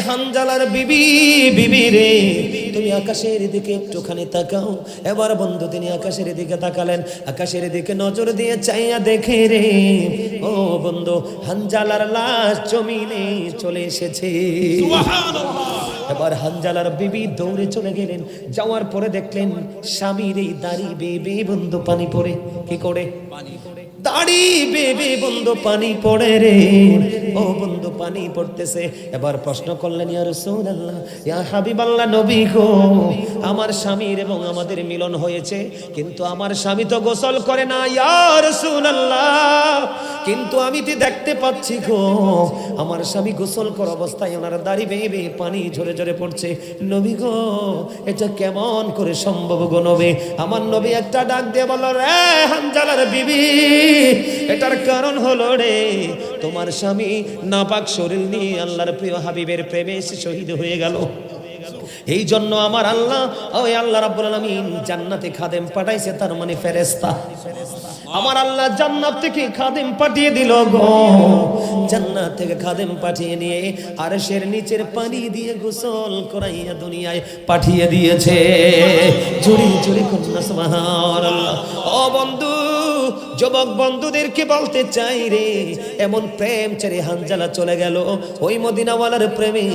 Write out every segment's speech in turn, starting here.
হানজালার বিবি, বিবি রে তুমি আকাশের দিকে একটুখানি তাকাও। এবার বন্ধু তিনি আকাশের দিকে তাকালেন, আকাশের দিকে নজর দিয়ে চাইয়া দেখে রে ও বন্ধু হানজালার লাশ জমিনে চলে এসেছে। এবার হানজালার বিবি দৌড়ে চলে গেলেন, যাওয়ার পরে দেখলেন স্বামীর এই দাড়ি বেবে বন্ধু পানি পড়ে। কি করে? দাড়ি বেবে বন্ধু পানি পড়ে রে ও বন্ধু পানি পড়তেছে। এবার প্রশ্ন করলেন ইয়া রাসূলুল্লাহ, ইয়া হাবিবাল্লাহ, নবী গো আমার স্বামীর এবং আমাদের মিলন হয়েছে, কিন্তু আমার স্বামী তো গোসল করে না ইয়া রাসূলুল্লাহ, কিন্তু আমি তো দেখতে পাচ্ছি গো আমার স্বামী গোসল করা অবস্থায় ওনার দাড়ি বেবে পানি ঝরে ঝরে পড়ছে। নবী গো এটা কেমন করে সম্ভব গো নবী? আমার নবী একটা ডাক দিয়ে বলল, রে হানজালার বিবি এটার কারণ হলো রে তোমার স্বামী নাপাক শরীর নিয়ে আল্লাহর প্রিয় হাবিবের প্রেমে এসে শহীদ হয়ে গেল। এই জন্য আমার আল্লাহ ওই আল্লাহ রাব্বুল আলামিন জান্নাতে খাদেম পাঠাইছে, তার মানে ফেরেশতা। আমার আল্লাহ জান্নাত থেকে খাদেম পাঠিয়ে দিল গো, জান্নাত থেকে খাদেম পাঠিয়ে নিয়ে আরশের নিচের পানি দিয়ে গোসল করাইয়া দুনিয়ায় পাঠিয়ে দিয়েছে। জোরে জোরে কন্যা সুবহানাল্লাহ। ও বন্ধু, যুবক বন্ধুদেরকে বলতে চাই রে, এমন প্রেম ছেড়ে হানজালা চলে গেল ওই মদিনাওয়ালার প্রেমে।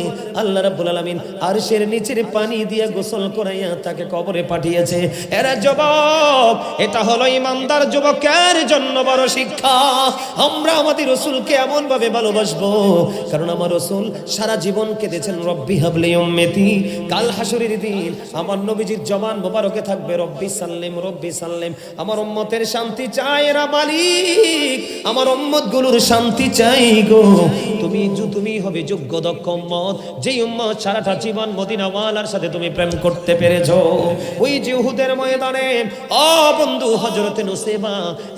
আল্লাহ রাব্বুল আলামিন আরশের নিচের পানি দিয়ে গোসল করাইয়া তাকে কবরে পাঠিয়েছে। এরা যুবক, এটা হলো ইমানদার যুবকের জন্য বড় শিক্ষা। আমরা আমাদের রাসূলকে এমন ভাবে ভালোবাসবো, কারণ আমার রাসূল সারা জীবন কেঁদেছেন রব্বি হাবলি উম্মতি। কাল হাসরের দিন আমার নবীজির জবান মোবারকে থাকবে রব্বি সাল্লিম রব্বি সাল্লিম। আমার উম্মতের শান্তি চাই রা মালিক, আমার উম্মত গুলোর শান্তি চাই গো। তুমি হবে যোগ্য দক্ষ উম্মত, যেই উম্মত সারাটা জীবন মদিনাওয়ালার সাথে তুমি প্রেম করতে পেরেছো। ওই যে উহুদের ময়দানে ও বন্ধু হযরত নুসাইবা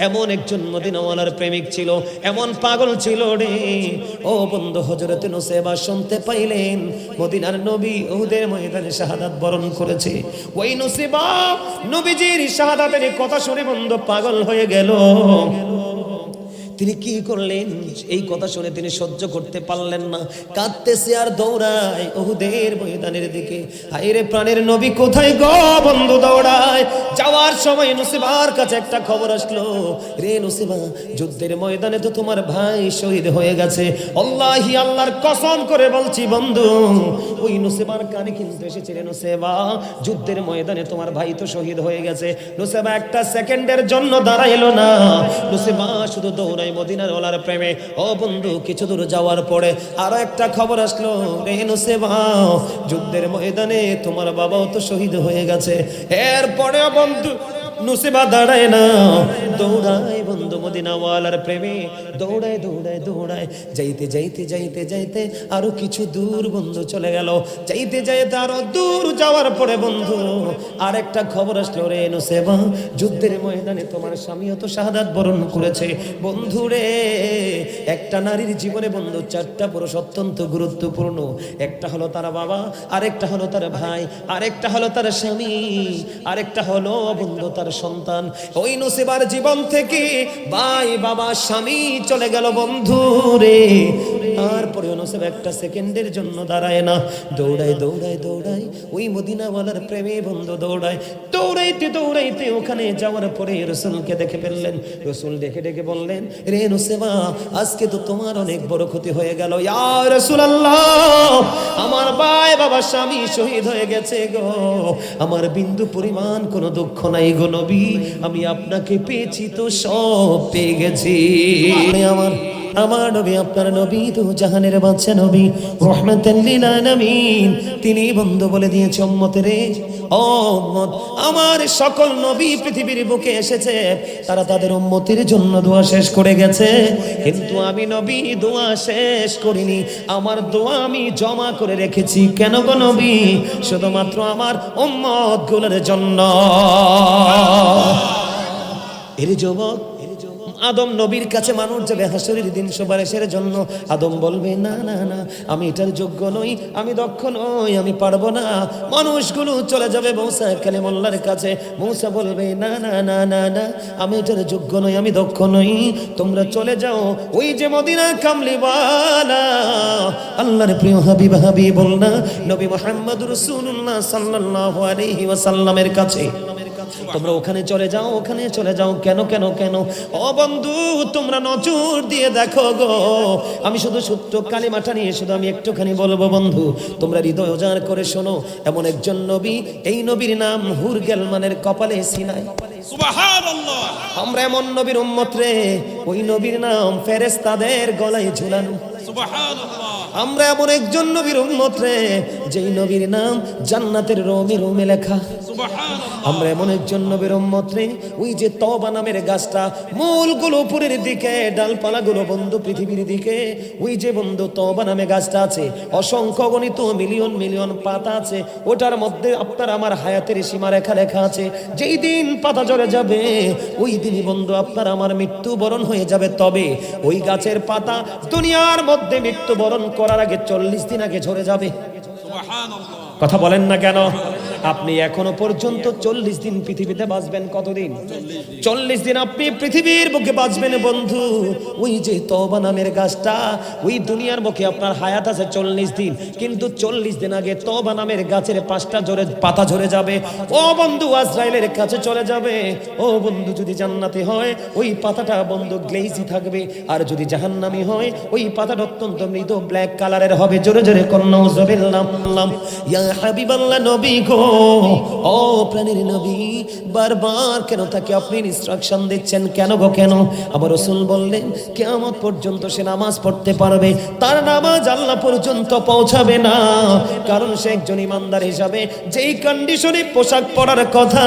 এমন একজন মদিনাওয়ালার প্রেমিক ছিল, এমন পাগল ছিল রে ও বন্ধু। হযরত নুসাইবা শুনতে পাইলেন মদিনার নবী উহুদের ময়দানে শাহাদাত বরণ করেছে। ওই নুসাইবা নবীজির শাহাদাতের কথা শুনে বন্ধু পাগল হয়ে গেল। তিনি কি করলেন? এই কথা শুনে তিনি সহ্য করতে পারলেন না, কাঁদতেছে আর দৌড়ায় উহুদের ময়দানের দিকে। হায়রে প্রাণের নবী কোথায় গো বন্ধু? দৌড়ায় যাওয়ার সময় নুসাইবার কাছে একটা খবর আসলো, রে নুসাইবা যুদ্ধের ময়দানে তো তোমার ভাই শহীদ হয়ে গেছে। আল্লাহি আল্লাহর কসম করে বলছি বন্ধু, ওই নুসাইবার কানে কিন্তু এসেছে, রে নুসাইবা যুদ্ধের ময়দানে তোমার ভাই তো শহীদ হয়ে গেছে। নুসাইবা একটা সেকেন্ডের জন্য দাঁড়াইলো না, নুসাইবা শুধু দৌড়ায় মদিনার ওলার প্রেমে। ও বন্ধু কিছু দূর যাওয়ার পরে আরো একটা খবর আসলো, রে নুসাইবা যুদ্ধের ময়দানে তোমার বাবাও তো শহীদ হয়ে গেছে। এরপরে বন্ধু নুসাইবা দাঁড়ায় না, দৌড়ায় বন্ধু মদিনাওয়ালার প্রেমে, দৌড়ায় দৌড়ায় দৌড়ায় যাইতে যাইতে যাইতে যাইতে আরো কিছু দূর বন্ধু চলে গেল। যাইতে যাইতে আরো দূর যাওয়ার পরে বন্ধু আরেকটা খবর আসলো, রে নুসাইবা যুদ্ধের ময়দানে তোমার স্বামীও তো শাহাদাত বরণ করেছে। বন্ধু রে একটা নারীর জীবনে বন্ধু চারটা পুরুষ অত্যন্ত গুরুত্বপূর্ণ। একটা হলো তার বাবা, আরেকটা হলো তার ভাই, আরেকটা হলো তার স্বামী, আরেকটা হলো বন্ধু তার সন্তান। ওই নুসাইবার জীবন থেকে ভাই বাবা স্বামী চলে গেল বন্ধু রে। তারপরে নুসাইবা একটা সেকেন্ডের জন্য দাঁড়ায় না, দৌড়ায় দৌড়ায় দৌড়ায় ওই মদিনাওয়ালার প্রেমে বন্ধু দৌড়ায়। দৌড়াইতে দৌড়াইতে ওখানে যাওয়ার পরে রাসূলকে দেখে ফেললেন। রাসূল ডেকে ডেকে বললেন, রে নুসাইবা আজকে তো তোমার অনেক বড় ক্ষতি হয়ে গেল। ইয়া রাসূলুল্লাহ আমার ভাই বাবা স্বামী শহীদ হয়ে গেছে গো, আমার বিন্দু পরিমাণ কোনো দুঃখ নাই গো নবী, আমি আপনাকে পেয়েছি তো সব পেয়ে গেছি। আমার নবী আপনার নবী তো জাহানের বাদশা নবী রাহমাতাল লিল আলামিন। তিনি বন্ধু বলে দিয়েছে উম্মতের, ও উম্মত আমার সকল নবী পৃথিবীর বুকে এসেছে, তারা তাদের উম্মতের জন্য দোয়া শেষ করে গেছে, কিন্তু আমি নবী দোয়া শেষ করিনি, আমার দোয়া আমি জমা করে রেখেছি। কেন গো নবী? শুধুমাত্র আমার উম্মত গুলোর জন্য। এর যুবক আদম নবীর কাছে মানুষ যাবে হাসরের দিন সুপারিশের জন্য। আদম বলবে না না না, আমি এটার যোগ্য নই, আমি দক্ষ নই, আমি পারবো না। মানুষগুলো চলে যাবে মূসা কালিমুল্লাহর কাছে। মূসা বলবে না না না না না, আমি এটার যোগ্য নই, আমি দক্ষ নই, তোমরা চলে যাও ওই যে মদিনা কামলিওয়ালা আল্লাহর প্রিয় হাবিবুল্লাহ নবী মুহাম্মদ রাসূলুল্লাহ সাল্লাল্লাহু আলাইহি ওয়াসাল্লামের কাছে। তোমরা ওখানে চলে যাও, ওখানে চলে যাও। কেন কেন কেন? ও বন্ধু, তোমরা নজর দিয়ে দেখো গো, আমি শুধু সত্য কালিমাটা নিয়ে শুধু আমি একটুখানি বলবো বন্ধু, তোমরা হৃদয় উজাড় করে শোনো। এমন একজন নবী, এই নবীর নাম হুর গেলমানের কপালে সিনায়। সুবহানাল্লাহ। আমরা এমন নবীর উম্মত রে, ওই নবীর নাম ফেরেশতাদের গলায় ঝুলানো। সুবহানাল্লাহ। আমরা এমন একজন নবীর উম্মত রে, যেই নবীর নাম জান্নাতের রোমে রোমে লেখা। সুবহানাল্লাহ। আমরা এমন একজন নবীর উম্মত রে, ওই যে তওবা নামের গাছটা, মূলগুলো উপরের দিকে, ডালপালাগুলো বন্ধু পৃথিবীর দিকে। ওই যে বন্ধু তওবা নামে গাছটা আছে, অসংখ্য গণিত মিলিয়ন মিলিয়ন পাতা আছে, ওটার মধ্যে আপনার আমার হায়াতের সীমারেখা লেখা আছে। যেই দিন পাতা ঝরে যাবে, ওই দিনই বন্ধু আপনার আমার মৃত্যুবরণ হয়ে যাবে। তবে ওই গাছের পাতা দুনিয়ার মধ্যে মৃত্যুবরণ করার আগে 40 দিন আগে ঝরে যাবে। সুবহানাল্লাহ। কথা বলেন না কেন? আপনি এখনো পর্যন্ত 40 দিন পৃথিবীতে বাঁচবেন। কতদিন? 40 দিন আপনি পৃথিবীর বুকে বাঁচবেন বন্ধু। ওই যে তওবা নামের গাছটা, ওই দুনিয়ার বুকে আপনার হায়াত আছে 40 দিন, কিন্তু 40 দিন আগে তওবা নামের গাছের 5টা পাতা ঝরে যাবে। ও বন্ধু, আজরাইলের কাছে চলে যাবে। ও বন্ধু, যদি জান্নাতি হয় ওই পাতাটা বন্ধু গ্লেজি থাকবে, আর যদি জাহান্নামী হয় ওই পাতাটা অত্যন্ত মৃদু ব্ল্যাক কালারের হবে। জোরে জোরে কন্যা উজবিল্লাহ। ইয়া হাবিবাল্লাহ নবী গো, ও প্রাণের নবী, বারবার কেন তাকে আপনি ইনস্ট্রাকশন দিচ্ছেন? কেন গো কেন? আমার রাসূল বললেন কিয়ামত পর্যন্ত সে নামাজ পড়তে পারবে, তার নামাজ আল্লাহ পর্যন্ত পৌঁছাবে না, কারণ সে একজন ইমানদার হিসাবে যেই কন্ডিশনে পোশাক পরার কথা,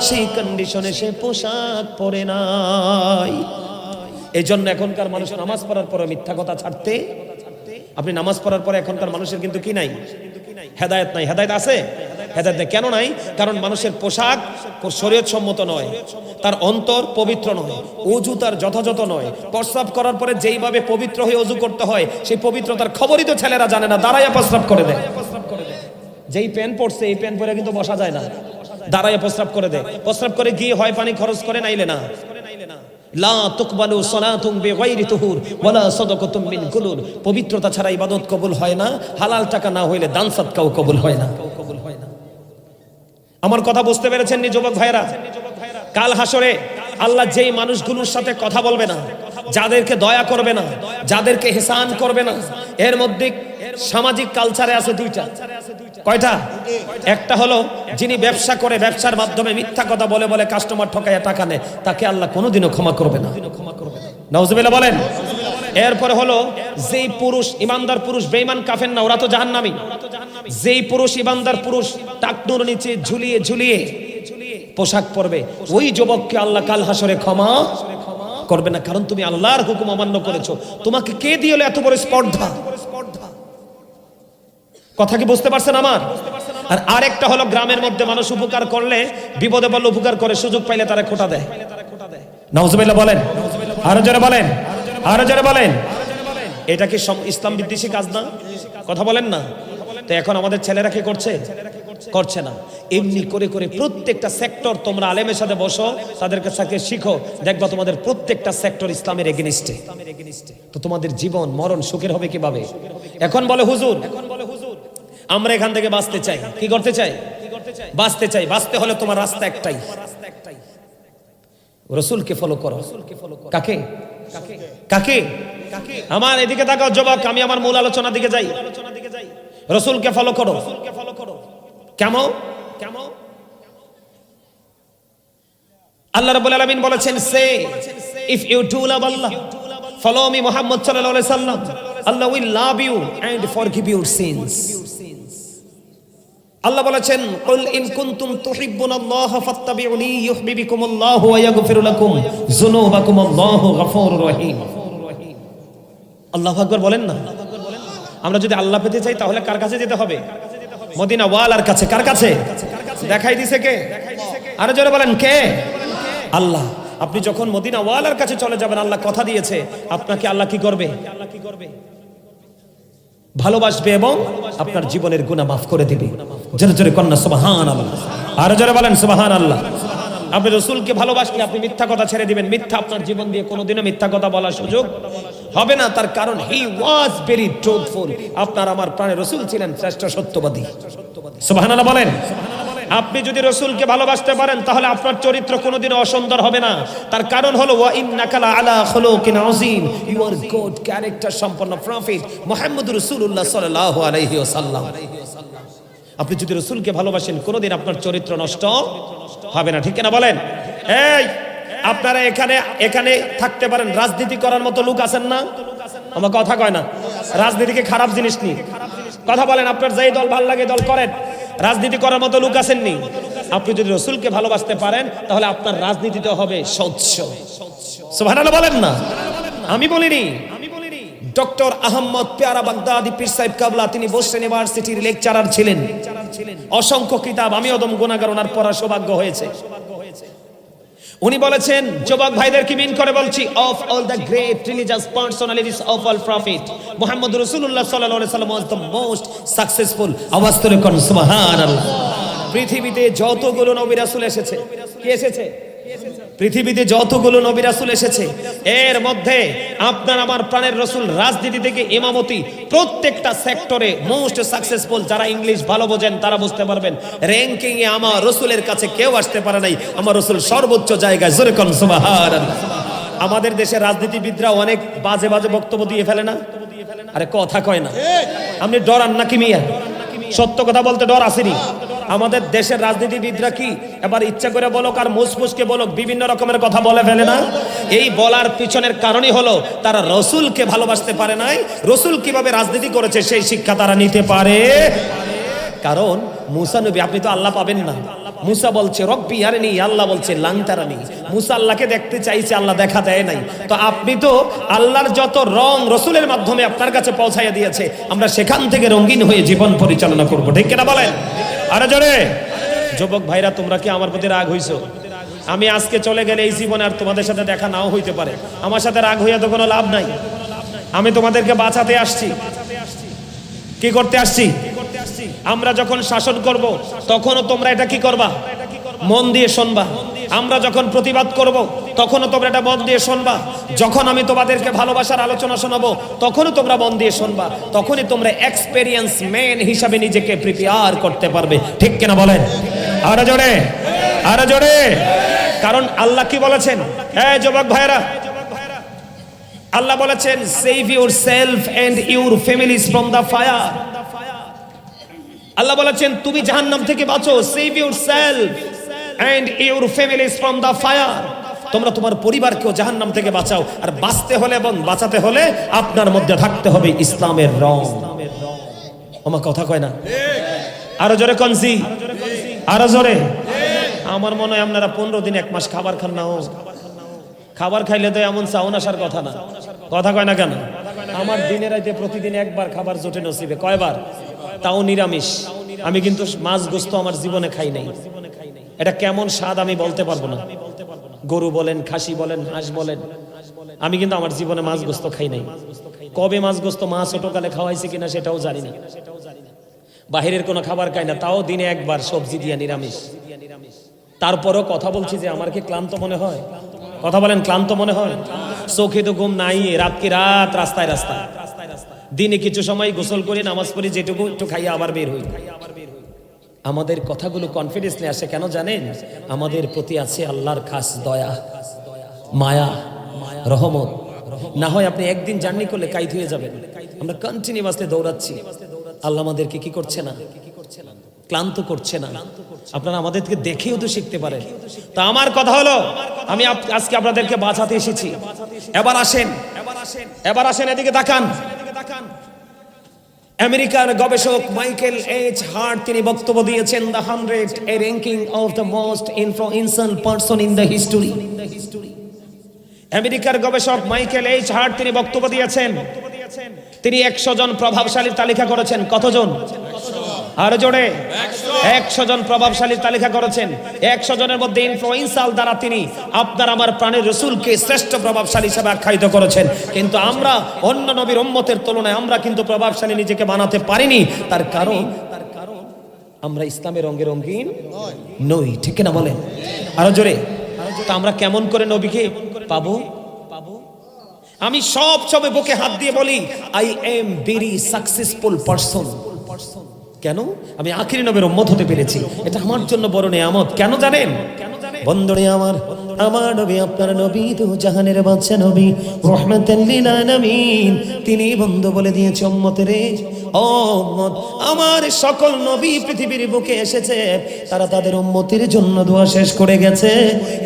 সেই কন্ডিশনে সে পোশাক পরে নাই। এই জন্য এখনকার মানুষ নামাজ পড়ার পরে মিথ্যা কথা ছাড়তে, আপনি নামাজ পড়ার পরে এখনকার মানুষের কিন্তু কি নাই? হেদায়েত নাই। হেদায়েত আছে? হেদায়েত নেই। কেন নাই? কারণ মানুষের পোশাক শরীয়ত সম্মত নয়, তার অন্তর পবিত্র নয়, ওযু তার যথাযথ নয়, প্রস্রাব করার পরে যেইভাবে পবিত্র হয়ে ওযু করতে হয় সেই পবিত্রতার খবরই তো ছেলেরা জানে না, দাঁড়াইয়া প্রস্রাব করে দেয়। যেই প্যান্ট পরছে এই প্যান্ট পরে কিন্তু বসা যায় না, দাঁড়াইয়া প্রস্রাব করে দেয়। প্রস্রাব করে গিয়ে হয় পানি খরচ করে, নাইলে না। লা তুকবালু সালাতুন বিগাইরি তুহুর ওয়ালা সাদাকাতুম মিন গুলুল। পবিত্রতা ছাড়া ইবাদত কবুল হয় না, হালাল টাকা না হইলে দান সদকাও কবুল হয় না। আমার কথা বুঝতে পেরেছেন নি যুবক ভাইরা? কাল হাসরে আল্লাহ যেই মানুষগুলোর সাথে কথা বলবে না, যাদেরকে দয়া করবে না, যাদেরকে ইহসান করবে না, এর মধ্যে সামাজিক কালচারে আছে দুইটা। কয়টা? একটা হলো যিনি ব্যবসা করে, ব্যবসার মাধ্যমে মিথ্যা কথা বলে বলে কাস্টমার ঠকাইয়া টাকা নেয়, তাকে আল্লাহ কোনোদিনও ক্ষমা করবে না। নাউজুবিল্লাহ বলেন। এরপরে হলো যেই পুরুষ ইমানদার পুরুষ, বেঈমান কাফের না, ওরা তো জাহান্নামী। যেই পুরুষ ইমানদার পুরুষ টাকনুর নিচে ঝুলিয়ে ঝুলিয়ে পোশাক পরবে, ওই যুবককে আল্লাহ কাল হাসরে ক্ষমা করবে না, কারণ তুমি আল্লাহর হুকুম অমান্য করেছো। তোমাকে কে দিয়ে হলো এত বড় স্পর্ধা? কথা কি বুঝতে পারছেন আমার? আর আরেকটা হলো গ্রামের মধ্যে মানুষ উপকার করলে, বিপদে পড়লে উপকার করে, সুযোগ পাইলে তারা খোটা দেয়। নাউজুবিল্লাহ বলেন। আরো জোরে বলেন, আরো জোরে বলেন। এটা কি ইসলাম বিদ্বেষী কাজ না? কথা বলেন না। তো এখন আমাদের ছেলেরা কি করছে? করছে না। এমনি করে করে প্রত্যেকটা সেক্টর, তোমরা আলেমের সাথে বসো, তাদের কাছে শিখো, দেখবা তোমাদের প্রত্যেকটা সেক্টর ইসলামের এগেনিস্টে। তো তোমাদের জীবন মরণ সুখের হবে কিভাবে? এখন বলে হুজুর আমরা এখান থেকে বাঁচতে চাই। কি করতে চাই? বাঁচতে চাই। বাঁচতে হলে তোমার রাস্তা একটাই, রাসূলকে ফলো করো। কাকে? কাকে? আমার এদিকে তাকাও যুবক, আমি আমার মূল আলোচনার দিকে যাই। রাসূলকে ফলো করো। কেমন? আল্লাহ রাব্বুল আলামিন বলেছেন, say if you do love Allah follow me Muhammad সাল্লাল্লাহু আলাইহি সাল্লাম, Allah will love you and forgive your sins. Allah বলেছেন, কুল ইন কুনতুম তুহিব্বুনাল্লাহ ফাত্তাবিউনি ইউহিব্বুকুমুল্লাহু ওয়া ইয়াগফির লাকুম যুনুবাকুম আল্লাহু গফুরুর রহিম। আল্লাহু আকবার বলেন না। আমরা যদি আল্লাহ পেতে চাই তাহলে কার কাছে যেতে হবে? মদিনা ওয়ালার কাছে। কার কাছে? দেখাই দিছে কে? আরো জোরে বলেন কে? আল্লাহ। আপনি যখন মদিনা ওয়ালার কাছে চলে যাবেন, আল্লাহ কথা দিয়েছে আপনাকে আল্লাহ কি করবে? ভালোবাসবে এবং আপনার জীবনের গুনাহ মাফ করে দিবে। জোরে জোরে কন্যা সুবহানাল্লাহ, আর জোরে বলেন সুবহানাল্লাহ। আপনি রাসূলকে ভালোবাসলে আপনি মিথ্যা কথা ছেড়ে দিবেন। মিথ্যা আপনার জীবন দিয়ে কোনোদিনও মিথ্যা কথা বলার সুযোগ হবে না। তার কারণ হি ওয়াজ ভেরি ট্রুথফুল। আপনার আমার প্রাণের রাসূল ছিলেন শ্রেষ্ঠ সত্যবাদী। সুবহানাল্লাহ বলেন। আপনি যদি রাসূলকে ভালোবাসতে পারেন তাহলে আপনার চরিত্র কোনোদিনও অসুন্দর হবে না। তার কারণ হলো ওয়া ইন্নাকা লা আলা খুলুকিন আযীম, ইউ আর গুড ক্যারেক্টার সম্পন্ন প্রফেট মুহাম্মদুর রাসূলুল্লাহ সাল্লাল্লাহু আলাইহি ওয়াসাল্লাম। আপনি যদি রাসূলকে ভালোবাসেন কোনোদিন আপনার চরিত্র নষ্ট হবে না, ঠিক কিনা বলেন? এই আপনারা এখানে থাকতে পারেন, রাজনীতি করার মতো লোক আছেন না? আমার কথা কয় না। রাজনীতিকে খারাপ জিনিস নি, কথা বলেন। আপনার যেই দল ভালো লাগে দল করেন, রাজনীতি করার মতো লোক আছেননি। আপনি যদি রাসূলকে ভালোবাসতে পারেন তাহলে আপনার রাজনীতিটা হবে স্বচ্ছ। সুবহানাল্লাহ বলেন না, আমি বলিনি। ডক্টর আহমদ পেয়ারা বাগদাদি পীর সাহেব কাবলা, তিনি বসরা ইউনিভার্সিটির লেকচারার ছিলেন। অসংখ্য কিতাব, আমি অদম গুনাহগার ওনার পড়ার সৌভাগ্য হয়েছে। উনি বলেছেন, যুবক ভাইদেরকে মিন করে বলছি, of all the great religious personalities of all prophet Muhammad রাসূলুল্লাহ সাল্লাল্লাহু আলাইহি ওয়াসাল্লাম ওয়াজ দ্য মোস্ট সাকসেসফুল। আওয়াজ তুলে কোন সুবহানাল্লাহ। পৃথিবীতে যতগুলো নবী রাসূল এসেছে, কি এসেছে? পৃথিবীতে যতগুলো নবী রাসূল এসেছে এর মধ্যে আপনার আমার প্রাণের রাসূল রাজনীতি থেকে ইমামতি প্রত্যেকটা সেক্টরে মোস্ট সাকসেসফুল। যারা ইংলিশ ভালো বোঝেন তারা বুঝতে পারবেন, র‍্যাঙ্কিং এ আমার রাসূলের কাছে কেউ আসতে পারে নাই। আমার রাসূল সর্বোচ্চ জায়গায়। জোরে কোন সুবহানাল্লাহ। আমাদের দেশের রাজনীতিবিদরা অনেক বাজে বাজে বক্তব্য দিয়ে ফেলে না? আরে কথা কয় না। আপনি ডরান নাকি মিয়া? সত্য কথা বলতে ডর আসেনি। আমাদের দেশের রাজনীতিবিদরা কি এবার ইচ্ছা করে বলক আর মুসফুসকে বলক বিভিন্ন রকমের কথা বলে ফেলে না? এই বলার পিছনের কারণই হলো তারা রাসূলকে ভালোবাসতে পারে নাই। রাসূল কিভাবে রাজনীতি করেছে সেই শিক্ষা তারা নিতে পারে। কারণ মুসা নবী, আপনি তো আল্লাহ পাবেন না। মুসা বলছে রব্বি আরিনি, আল্লাহ বলছে লাং তারানি। মুসা আল্লাহকে দেখতে চাইছে, আল্লাহ দেখা দেয় নাই। তো আপনি তো আল্লাহর যত রং রাসূলের মাধ্যমে আপনার কাছে পৌঁছাইয়া দিয়েছে, আমরা সেখান থেকে রঙিন হয়ে জীবন পরিচালনা করব, ঠিক কিনা বলেন? আরে জোরে। যুবক ভাইরা, তোমরা কি আমার প্রতি রাগ হইছো? আমি আজকে চলে গেলে এই জীবনে আর তোমাদের সাথে দেখা নাও হইতে পারে। আমার সাথে রাগ হইয়া তো কোনো লাভ নাই। আমি তোমাদেরকে বাঁচাতে আসছি। কি করতে আসছি? আমরা যখন শাসন করব তখনও তোমরা এটা কি করবা? মন দিয়ে শুনবা। আমরা যখন প্রতিবাদ করব তখনও তোমরা এটা মন দিয়ে শুনবা। যখন আমি তোমাদেরকে ভালোবাসার আলোচনা শোনাবো তখনও তোমরা মন দিয়ে শুনবা। তখনই তোমরা এক্সপেরিয়েন্স ম্যান হিসাবে নিজেকে প্রিপেয়ার করতে পারবে, ঠিক কিনা বলেন? আরে জোরে, আরে জোরে। কারণ আল্লাহ কি বলেছেন? হ্যাঁ যুবক ভাইরা, আল্লাহ বলেছেন save yourself and your families from the fire. Allah বলেছেন তুমি জাহান্নাম থেকে বাঁচো। Save yourself and your families from the fire. তোমরা তোমার পরিবারকেও জাহান্নাম থেকে বাঁচাও। আর বাঁচতে হলে এবং বাঁচাতে হলে আপনার মধ্যে থাকতে হবে ইসলামের রং। আমার কথা কয় না? আরো জোরে কনসি, আরো জোরে। আমার মনে হয় আপনারা 15 দিন 1 মাস খাবার খান না। খাবার খাইলে তো এমন চাউন আসার কথা না। কথা কয় না কেন? আমার দিনের রাইতে প্রতিদিন একবার খাবার জোটে নসিবে। কয়বার? তাও নিরামিষ। আমি কিন্তু মাছ গোস্ত আমার জীবনে খাই নাই। এটা কেমন স্বাদ আমি বলতে পারবো না। গরু বলেন, খাসি বলেন, হাঁস বলেন, আমি কিন্তু আমার জীবনে মাছ গোস্ত খাই নাই। কবে মাছ গোস্ত মা ছোটকালে খাওয়াইছে কিনা সেটাও জানি না। বাহিরের কোনো খাবার খাই না, তাও দিনে একবার সবজি দিয়া নিরামিষ। তারপরও কথা বলছি যে আমার কি ক্লান্ত মনে হয়? কথা বলেন, ক্লান্ত মনে হয়? চোখে তো ঘুম নাই, রাত কি রাত রাস্তায় রাস্তায়। দিনে কিছু সময় গোসল করে নামাজ পড়ি, যেটুকু একটু খাইয়া আবার বের হই। আমাদের কথাগুলো কনফিডেন্সলি আসে কেন জানেন? আমাদের প্রতি আছে আল্লাহর খাস দয়া, মায়া, রহমত। না হয় আপনি একদিন জার্নি করলে কাইত হয়ে যাবেন। আমরা কন্টিনিউয়াসলি দৌড়াচ্ছি, আল্লাহ আমাদেরকে কি করছে না? ক্লান্ত করছে না। আপনারা আমাদেরকে দেখেও তো শিখতে পারেন। তা আমার কথা হলো, আমি আজকে আপনাদেরকে বাঁচাতে এসেছি। এবার আসেন এদিকে তাকান। আমেরিকার গবেষক মাইকেল এইচ হার্ট তিনি বক্তব্য দিয়েছেন the 100 A ranking of the most influential person in the history. আমেরিকার গবেষক মাইকেল এইচ হার্ট তিনি বক্তব্য দিয়েছেন। তিনি 100 জন প্রভাবশালীর তালিকা করেছেন। কতজন? আর জোরে 100 100 জন প্রভাবশালীর তালিকা করেছেন। 100 জনের মধ্যে ইনফ্লুয়েন্সাল দ্বারা তিনি আপনার আমার প্রাণের রাসূলকে শ্রেষ্ঠ প্রভাবশালী হিসেবে আখ্যায়িত করেছেন। কিন্তু আমরা অন্য নবীর উম্মতের তুলনায় আমরা কিন্তু প্রভাবশালী নিজেকে বানাতে পারিনি। তার কারণ আমরা ইসলামের রঙে রঙিন নই, ঠিক না বলেন? আরো জোরে। তা আমরা কেমন করে নবীকে পাবো? আমি সব সময় বুকে হাত দিয়ে বলি, I am very successful person. কেন? আমি আখিরি নবীর উম্মত হতে পেরেছি, এটা আমার জন্য বড় নিয়ামত। কেন জানেন? বন্ধুরে আমার, আমার নবী আপনার নবী তো জাহানের বাদশা নবী রাহমাতাল লিল আলামিন। তিনি বন্ধু বলে দিয়েছে উম্মতের, ও উম্মত, আমার সকল নবী পৃথিবীর বুকে এসেছে, তারা তাদের উম্মতের জন্য দোয়া শেষ করে গেছে,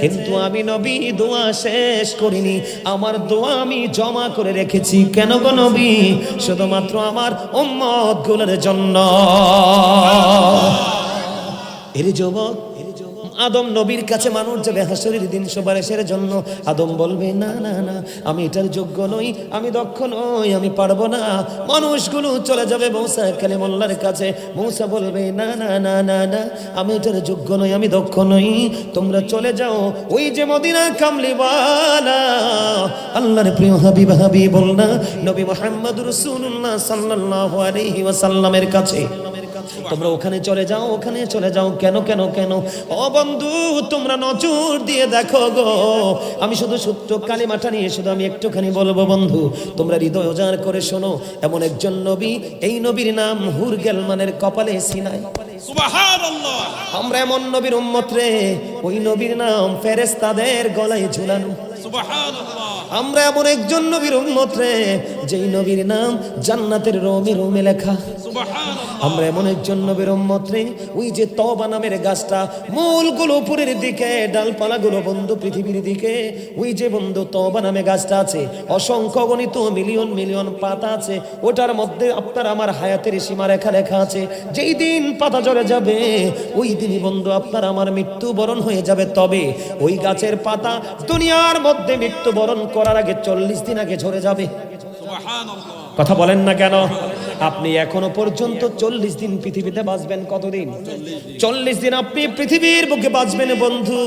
কিন্তু আমি নবী দোয়া শেষ করিনি। আমার দোয়া আমি জমা করে রেখেছি। কেন গো নবী? শুধুমাত্র আমার উম্মত গুলোর জন্য। এর যুবক, আদম নবীর কাছে মানুষ যাবে হাসরের দিন সুপারিশের জন্য। আদম বলবে, না না না, আমি এটার যোগ্য নই, আমি দক্ষ নই, আমি পারবো না। মানুষগুলো চলে যাবে মূসা কালিমুল্লাহর কাছে। মূসা বলবে, না না না না না, আমি এটার যোগ্য নই, আমি দক্ষ নই, তোমরা চলে যাও ওই যে মদিনা কামলিওয়ালা আল্লাহর প্রিয় হাবিবুল্লাহ নবী মুহাম্মদ রাসূলুল্লাহ সাল্লাল্লাহু আলাইহি ওয়াসাল্লামের কাছে। তোমরা ওখানে চলে যাও, ওখানে চলে যাও। কেন কেন কেন? ও বন্ধু, তোমরা নজর দিয়ে দেখো গো, আমি শুধু সত্য কালিমাটা নিয়ে শুধু আমি একটুখানি বলবো বন্ধু, তোমরা হৃদয় উজাড় করে শোনো। এমন একজন নবী, এই নবীর নাম হুর গেলমানের কপালে সিনায়। সুবহানাল্লাহ। আমরা এমন নবীর উম্মত রে, ওই নবীর নাম ফেরেশতাদের গলায় ঝুলানো। সুবহানাল্লাহ। আমরা এমন একজন নবীর উম্মত রে, যেই নবীর নাম জান্নাতের রোমে রোমে লেখা। সুবহানাল্লাহ। আমরা এমন একজন নবীর উম্মত রে, ওই যে তওবা নামের গাছটা, মূলগুলো উপরের দিকে, ডালপালাগুলো বন্ধু পৃথিবীর দিকে। ওই যে বন্ধু তওবা নামে গাছটা আছে, অসংখ্য গণিত মিলিয়ন মিলিয়ন পাতা আছে, ওটার মধ্যে আপনার আমার হায়াতের সীমারেখা লেখা আছে। যেই দিন পাতা ঝরে যাবে, ওই দিনই বন্ধু আপনার আমার মৃত্যুবরণ হয়ে যাবে। তবে ওই গাছের পাতা দুনিয়ার মধ্যে মৃত্যুবরণ করার আগে 40 দিন আগে ঝরে যাবে। সুবহানাল্লাহ। কথা বলেন না কেন? আপনি এখনো পর্যন্ত 40 দিন পৃথিবীতে বাঁচবেন। কতদিন? 40 দিন আপনি পৃথিবীর বুকে বাঁচবেন বন্ধু।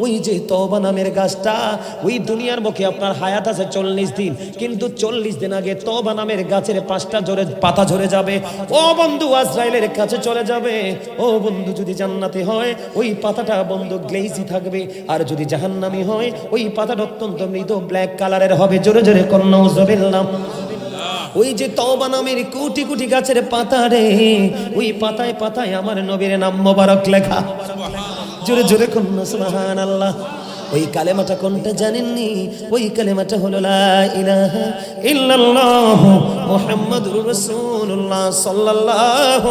ওই যে তওবা নামের গাছটা, ওই দুনিয়ার বুকে আপনার হায়াত আছে 40 দিন, কিন্তু 40 দিন আগে তওবা নামের গাছের 5টা পাতা ঝরে যাবে। ও বন্ধু, আজরাইলের কাছে চলে যাবে। ও বন্ধু, যদি জান্নাতে হয় ওই পাতাটা বন্ধু গ্লেজি থাকবে, আর যদি জাহান্নামী হয় ওই পাতাটা অত্যন্ত মৃদু ব্ল্যাক কালারের হবে। জোরে জোরে কোন নাউজুবিল্লাহ। ওই যে তওবা নামের কোটি কোটি গাছের পাতা রে, ওই পাতায় পাতায় আমার নবীর নাম মোবারক লেখা। জোরে জোরে কোন সুবহানাল্লাহ। ওই কালেমাটা কোনটা জানেননি? ওই কালেমাটা হলো লা ইলাহা ইল্লাল্লাহ মুহাম্মাদুর রাসূলুল্লাহ সাল্লাল্লাহু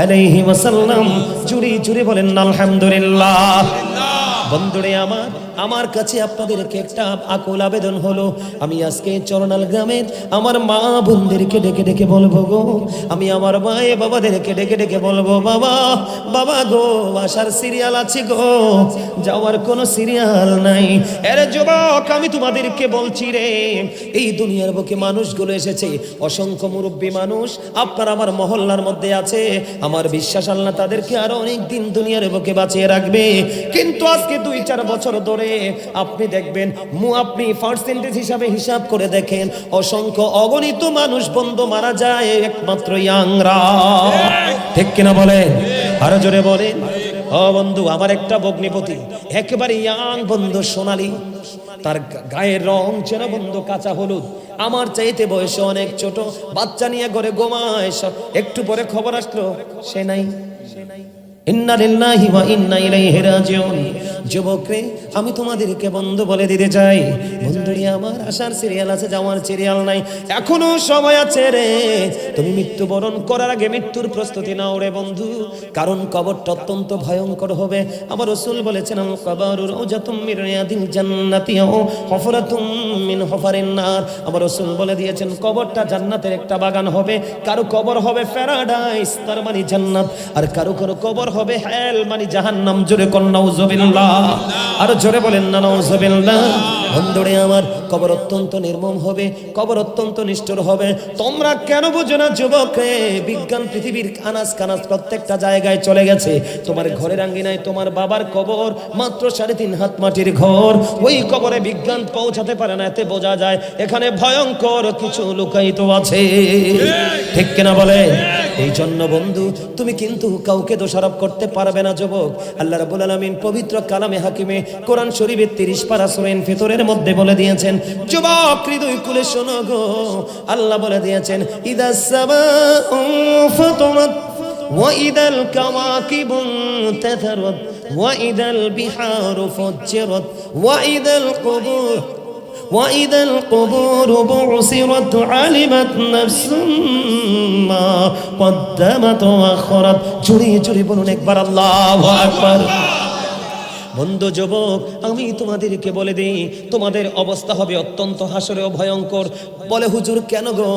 আলাইহি ওয়াসাল্লাম। জুরি জুরি বলেন আলহামদুলিল্লাহ। বন্ধুরে আমার, আমার কাছে আপনাদেরকে একটা আকুল আবেদন হলো, আমি আজকে চরনাল গ্রামের আমার মা বোনদেরকে ডেকে ডেকে বলবো গো, আমি আমার মায়ে বাবাদেরকে ডেকে ডেকে বলবো, বাবা বাবা গো, আসার সিরিয়াল আছে গো, যাওয়ার কোনো সিরিয়াল নাই। এর যুবক, আমি তোমাদেরকে বলছি রে, এই দুনিয়ার বুকে মানুষগুলো এসেছে, অসংখ্য মুরব্বী মানুষ আপনার আমার মহল্লার মধ্যে আছে। আমার বিশ্বাস আল্লাহ তাদেরকে আরো অনেক দিন দুনিয়ার বুকে বাঁচিয়ে রাখবে। কিন্তু আজকে 2-4 বছর ধরে আপনি দেখবেন, আপনি পার্সেন্টেজ হিসাবে হিসাব করে দেখেন, অসংখ্য অগণিত মানুষ বন্ধু মারা যায় একমাত্র ইয়াংরা। ঠিক কিনা বলেন? আরো জোরে বলেন। ও বন্ধু, আমার একটা ভগ্নিপতি একেবারে ইয়াং বন্ধু, সোনালী, তার গায়ের রং যেন বন্ধু কাঁচা হলুদ, আমার চাইতে বয়সে অনেক ছোট, বাচ্চা নিয়ে ঘরে ঘুমায়। একটু পরে খবর আসলো সে নাই। ইন্না লিল্লাহি ওয়া ইন্না ইলাইহি রাজিউন। যুবকরে, আমি তোমাদেরকে বন্ধু বলে দিতে চাই, বন্ধুরি আমার আসার সিরিয়াল আছে, যাওয়ার সিরিয়াল নাই। এখনো সময় আছে রে, তুমি মৃত্যুবরণ করার আগে মৃত্যুর প্রস্তুতি নাও রে বন্ধু, কারণ কবরটা অত্যন্ত ভয়ঙ্কর হবে। আমার রাসূল বলেছেন, আল কবরু রাউজাতুম মির রিয়াদিল জান্নাতি ওয়া হুফরাতুম মিন হুফারিন নার। আমার রাসূল বলে দিয়েছেন, কবরটা জান্নাতের একটা বাগান হবে। কারো কবর হবে প্যারাডাইস, তার মানে জান্নাত, আর কারো কারো কবর হবে হেল, মানে জাহান্নাম। জোরে কোন নাউজুবিল্লাহ। আর জোরে বলেন না নাউজুবিল্লাহ। বন্ধুরে আমার, কবর অত্যন্ত নির্মম হবে, কবর অত্যন্ত নিষ্ঠুর হবে। তোমরা কেন বুঝো না যুবক রে? বিজ্ঞান পৃথিবীর আনাজ কানাজ প্রত্যেকটা জায়গায় চলে গেছে। তোমার ঘরের আঙ্গিনায় তোমার বাবার কবর, মাত্র 3.5 হাত মাটির ঘর। ওই কবরে বিজ্ঞান পৌঁছাতে পারে না, এতে বোঝা যায় এখানে ভয়ঙ্কর কিছু লুকায়িত আছে। ঠিক কিনা বলে? এই জন্য বন্ধু, তুমি কিন্তু কাউকে দোষারোপ করতে পারবে না যুবক। আল্লাহ রাব্বুল আলামিন পবিত্র কালামে হাকিমে কোরআন শরীফের 30 পারা সূরা ফিতরের মধ্যে বলে দিয়েছেন, যুবক হৃদয় খুলে শোনো গো, আল্লাহ বলে দিয়েছেন, ইদাস সামাউ ফাতারাত ওয়া ইদাল কাওয়াকিবু তাতারাত ওয়া ইদাল বিহারু ফুজ্জিরাত ওয়া ইদাল কুবুর وَإِذَا الْقُبُورُ بُعْثِرَتْ عَلِمَتْ نَفْسٌ مَّا قَدَّمَتْ وَأَخَّرَتْ। চুরি চুরি বলুন একবার আল্লাহু আকবার। বন্ধু যুবক, আমি তোমাদেরকে বলে দিই, তোমাদের অবস্থা হবে অত্যন্ত হাসরেও ভয়ঙ্কর। বলে হুজুর কেন গো?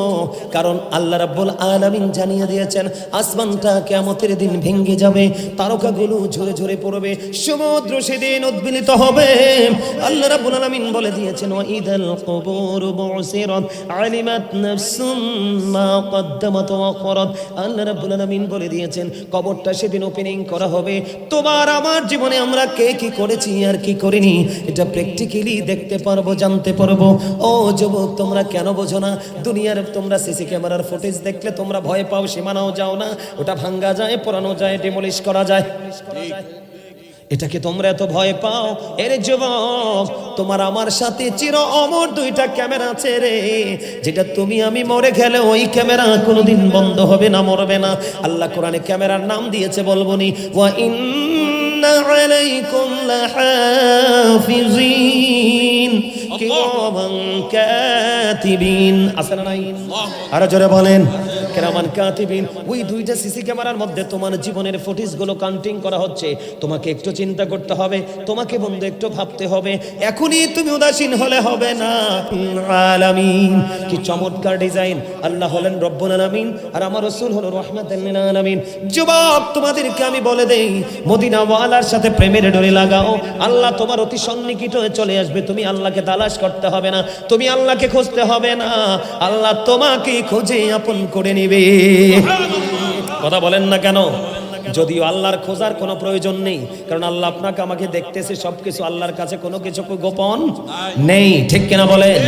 কারণ আল্লাহ রাব্বুল আলামিন জানিয়ে দিয়েছেন, আসমানটা কিয়ামতের দিন ভেঙে যাবে, তারকাগুলো ঝরে ঝরে পড়বে, সমুদ্র সেদিন উদ্বেলিত হবে। আল্লাহ রাব্বুল আলামিন বলে দিয়েছেন, ওয়া ইদাল কুবুর বুসিরাত আলিমাত নাফসুম মা কদ্দামাত ওয়া আখরাত। আল্লাহ রাব্বুল আলামিন বলে দিয়েছেন, কবরটা সেদিন ওপেনিং করা হবে। তোমার আমার জীবনে আমরা কে কি করেছি আর কি করিনি, এটা প্র্যাকটিক্যালি দেখতে পারবো, জানতে পারবো। ও যুবক, তোমরা কেন বোঝো না? দুনিয়ার তোমরা সিসি ক্যামেরার ফুটেজ দেখলে তোমরা ভয় পাও, সীমানাও যাও না। ওটা ভাঙ্গা যায়, পোড়ানো যায়, ডিমলিশ করা যায়। এটাকে তোমরা এত ভয় পাও? এর যুবক, তোমার আমার সাথে চির অমর 2টা ক্যামেরা আছে রে, যেটা তুমি আমি মরে গেলে ওই ক্যামেরা কোনোদিন বন্ধ হবে না, মরবে না। আল্লাহ কোরআনে ক্যামেরার নাম দিয়েছে, বলবো নি, ওয়া ইন্না আলাইকুম লাহাফিজিন কিরামান কাতিবিন। আছে না নাই? আরো জোরে বলেন, কিরামান কাতিবিন। ওই 2টা সিসি ক্যামেরার মধ্যে তোমার জীবনের ফুটেজগুলো কাউন্টিং করা হচ্ছে। তোমাকে একটু চিন্তা করতে হবে, তোমাকে বন্ধু একটু ভাবতে হবে। এখনই তুমি উদাসীন হলে হবে না। আলামিন, কি চমৎকার ডিজাইন! আল্লাহ হলেন রব্বুল আলামিন, আর আমার রাসূল হলো রাহমাতুল লিল আলামিন। যুবক, তোমাদেরকে আমি বলে দেই, মদিনা ওয়ালার সাথে প্রেমের ডোরি লাগাও, আল্লাহ তোমার অতি সন্নিকট হয়ে চলে আসবে। তুমি আল্লাহকে তালাশ করতে হবে না, তুমি আল্লাহকে খুঁজতে হবে না, আল্লাহ তোমাকে খুঁজে আপন করে নেবে। কথা বলেন না কেন? যদিও আল্লাহর খোঁজার কোনো প্রয়োজন নেই, কারণ আল্লাহ আপনাকে আমাকে দেখতেছে, সবকিছু আল্লাহর কাছে কোনো কিছু গোপন নেই। ঠিক কিনা বলেন?